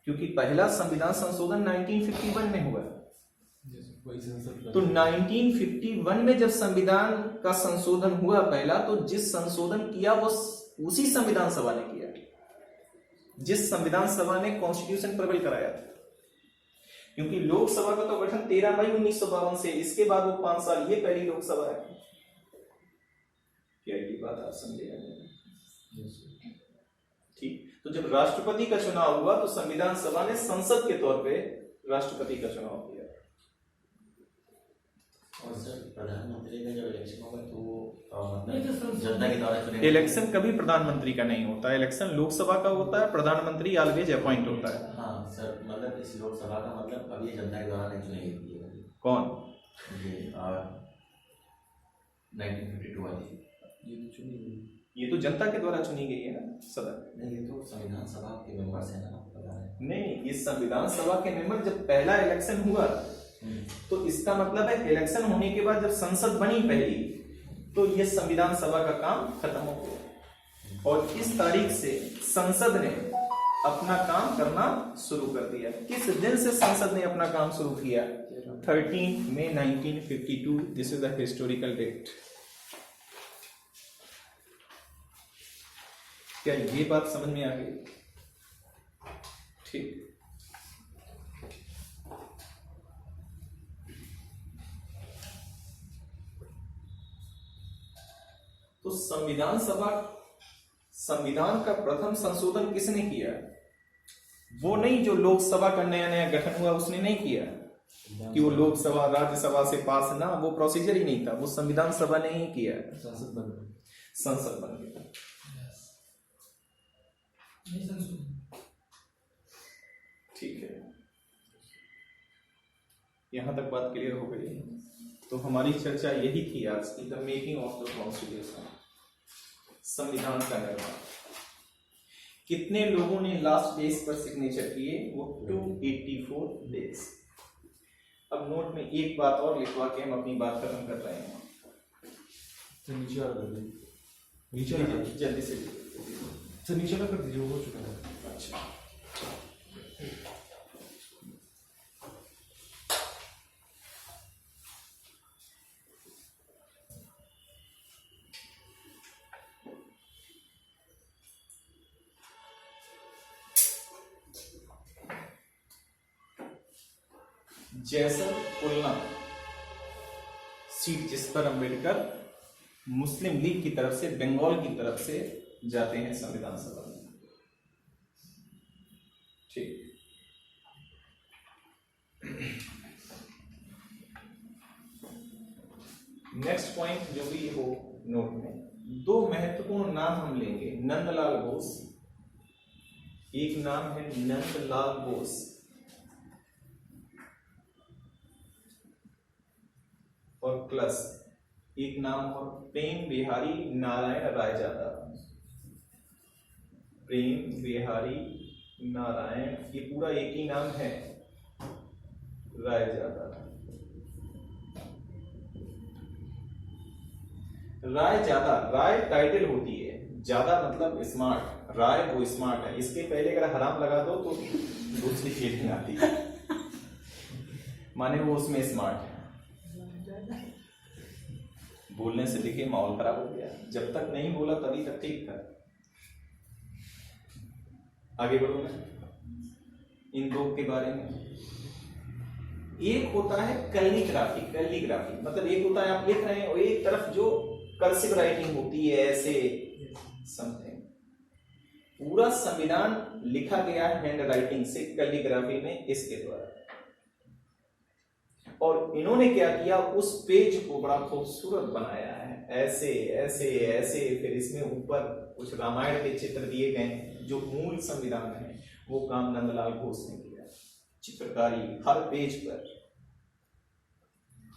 क्योंकि पहला संविधान संशोधन 1951 में हुआ। तो 1951 में जब संविधान का संशोधन हुआ पहला, तो जिस संशोधन किया वो उसी संविधान सभा ने किया, जिस संविधान सभा ने कॉन्स्टिट्यूशन प्रबल कराया था। क्योंकि लोकसभा का तो गठन 13 मई 1952 से, इसके बाद वो 5 साल, ये पहली लोकसभा है। क्या ये बात आप समझे? ठीक। तो जब राष्ट्रपति का चुनाव हुआ तो संविधान सभा ने संसद के तौर पे राष्ट्रपति का चुनाव किया। और सर प्रधानमंत्री का जब इलेक्शन होगा तो जनता के द्वारा चुने, इलेक्शन कभी प्रधानमंत्री का नहीं होता है, इलेक्शन लोकसभा का होता है, प्रधानमंत्री ऑलवेज अपॉइंट होता है। हाँ सर, मतलब इस लोकसभा का मतलब अब ये जनता के द्वारा नहीं चुनेगी। कौन? 1952 वाली। ये तो चुनी गई। ये तो जनता के द्वारा चुनी गई है ना सदन। नहीं, ये तो संविधान सभा के मेंबर्स हैं ना, आपको पता है। नहीं, ये संविधान सभा के मेंबर जब पहला इलेक्शन हुआ तो इसका मतलब है इलेक्शन होने के बाद जब संसद बनी पहली तो ये संविधान सभा का काम खत्म हो गया और इस तारीख से संसद ने अपना काम करना शुरू कर दिया। किस दिन से संसद ने अपना काम शुरू किया? 13 मई 1952। This is the historical date. क्या ये बात समझ में आ गई? ठीक। तो संविधान का प्रथम संशोधन किसने किया? वो नहीं जो लोकसभा का नया नया गठन हुआ उसने नहीं किया कि वो लोकसभा राज्यसभा से पास ना, वो प्रोसीजर ही नहीं था, वो संविधान सभा ने ही किया। संसद बन गई। संसद बन गया। नहीं संशोधन। ठीक है, यहां तक बात क्लियर हो गई। तो हमारी चर्चा यही थी आज की, the making of the constitution, संविधान का निर्माण। कितने लोगों ने लास्ट डेज पर सिग्नेचर किए? वो 284 डेज। अब नोट में एक बात और लिखवा के हम अपनी बात खत्म कर रहे हैं। तो नीचे वाला कर दीजिए, नीचे वाला जल्दी से सर नीचे वाला कर दीजिए, वो हो चुका है। अच्छा, जैसर खुलना सीट जिस पर अंबेडकर मुस्लिम लीग की तरफ से, बंगाल की तरफ से जाते हैं संविधान सभा में। ठीक। नेक्स्ट पॉइंट जो भी हो नोट में, दो महत्वपूर्ण नाम हम लेंगे। नंदलाल बोस, एक नाम है नंदलाल बोस, और प्लस एक नाम और प्रेम बिहारी नारायण रायजादा। प्रेम बिहारी नारायण, ये पूरा एक ही नाम है, रायजादा। राय ज्यादा, राय टाइटल होती है, ज्यादा मतलब स्मार्ट, राय वो स्मार्ट है। इसके पहले अगर हराम लगा दो तो दूसरी फीलिंग आती है, माने वो उसमें स्मार्ट है। बोलने से देखिए माहौल खराब हो गया, जब तक नहीं बोला तभी तक ठीक था। आगे बढ़ो मैं इन दो के बारे में। एक होता है कैलीग्राफी, कैलीग्राफी मतलब एक होता है आप लिख रहे हैं और एक तरफ जो कर्सिव राइटिंग होती है ऐसे समथिंग। पूरा संविधान लिखा गया हैंड राइटिंग से, कैलीग्राफी में इसके द्वारा। और इन्होंने क्या किया, उस पेज को बड़ा खूबसूरत बनाया है, ऐसे ऐसे ऐसे। फिर इसमें ऊपर कुछ रामायण के चित्र दिए गए जो मूल संविधान में है। वो काम नंदलाल बोस ने किया, चित्रकारी हर पेज पर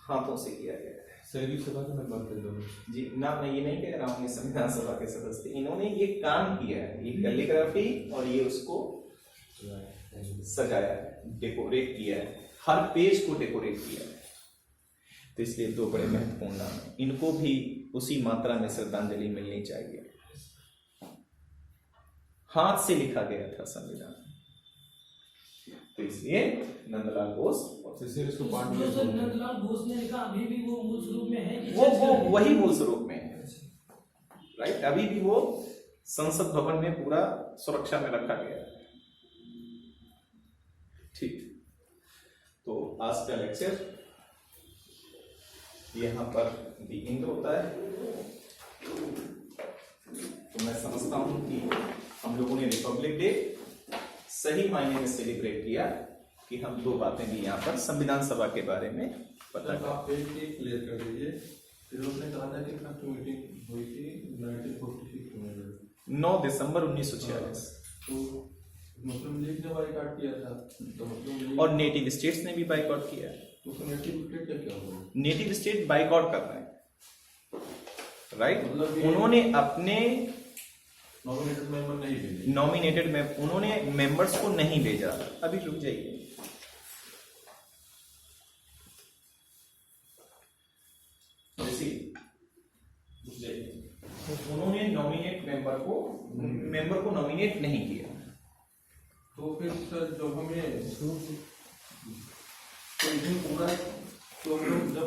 हाथों से किया गया है। संविधान सभा की मैं बात कर रहा हूँ जी ना, मैं ये नहीं कह रहा हूँ संविधान सभा के सदस्य, इन्होंने ये काम किया है, ये कैलीग्राफी और ये उसको सजाया है, डेकोरेट किया है, हर पेज को डेकोरेट किया है। तो इसलिए दो बड़े महत्वपूर्ण नाम हैं, इनको भी उसी मात्रा में श्रद्धांजलि मिलनी चाहिए। हाथ से लिखा गया था संविधान, तो इसलिए नंदलाल बोस इसको पार्ट जो सर नंदलाल बोस ने लिखा अभी भी वो मूल स्वरूप में है कि वो वही मूल स्वरूप में है, राइट। अभी भी वो संसद भवन में पूरा सुरक्षा में रखा गया है। ठीक, तो आज का लेक्चर यहाँ पर भी एंड होता है। तो मैं समझता हूं कि हम लोगों ने रिपब्लिक डे सही मायने में सेलिब्रेट किया कि हम दो बातें भी यहाँ पर संविधान सभा के बारे में पता कर। आप एक क्लियर कर दीजिए। फिर उसने कहा था कि फर्स्ट मीटिंग हुई थी 1946 में, 9 दिसंबर 1946। तो मुस्लिम लीग ने बाइकआउट किया था, तो मुस्लिम लीग और नेटिव स्टेट्स ने भी बाइकआउट किया है। तो नेटिव स्टेट क्या हुआ? नेटिव स्टेट बाइकआउट कर रहे हैं, राइट। मतलब ये- उन्होंने अपने नॉमिनेटेड मेंबर नहीं भेजे। नॉमिनेटेड उन्होंने मेंबर्स को नहीं भेजा। अभी रुक जाइए, रुक जाइए। उन्होंने मेंबर को नॉमिनेट नहीं किया। तो फिर सर जब हमें तो इसमें पूरा तो हम लोग जब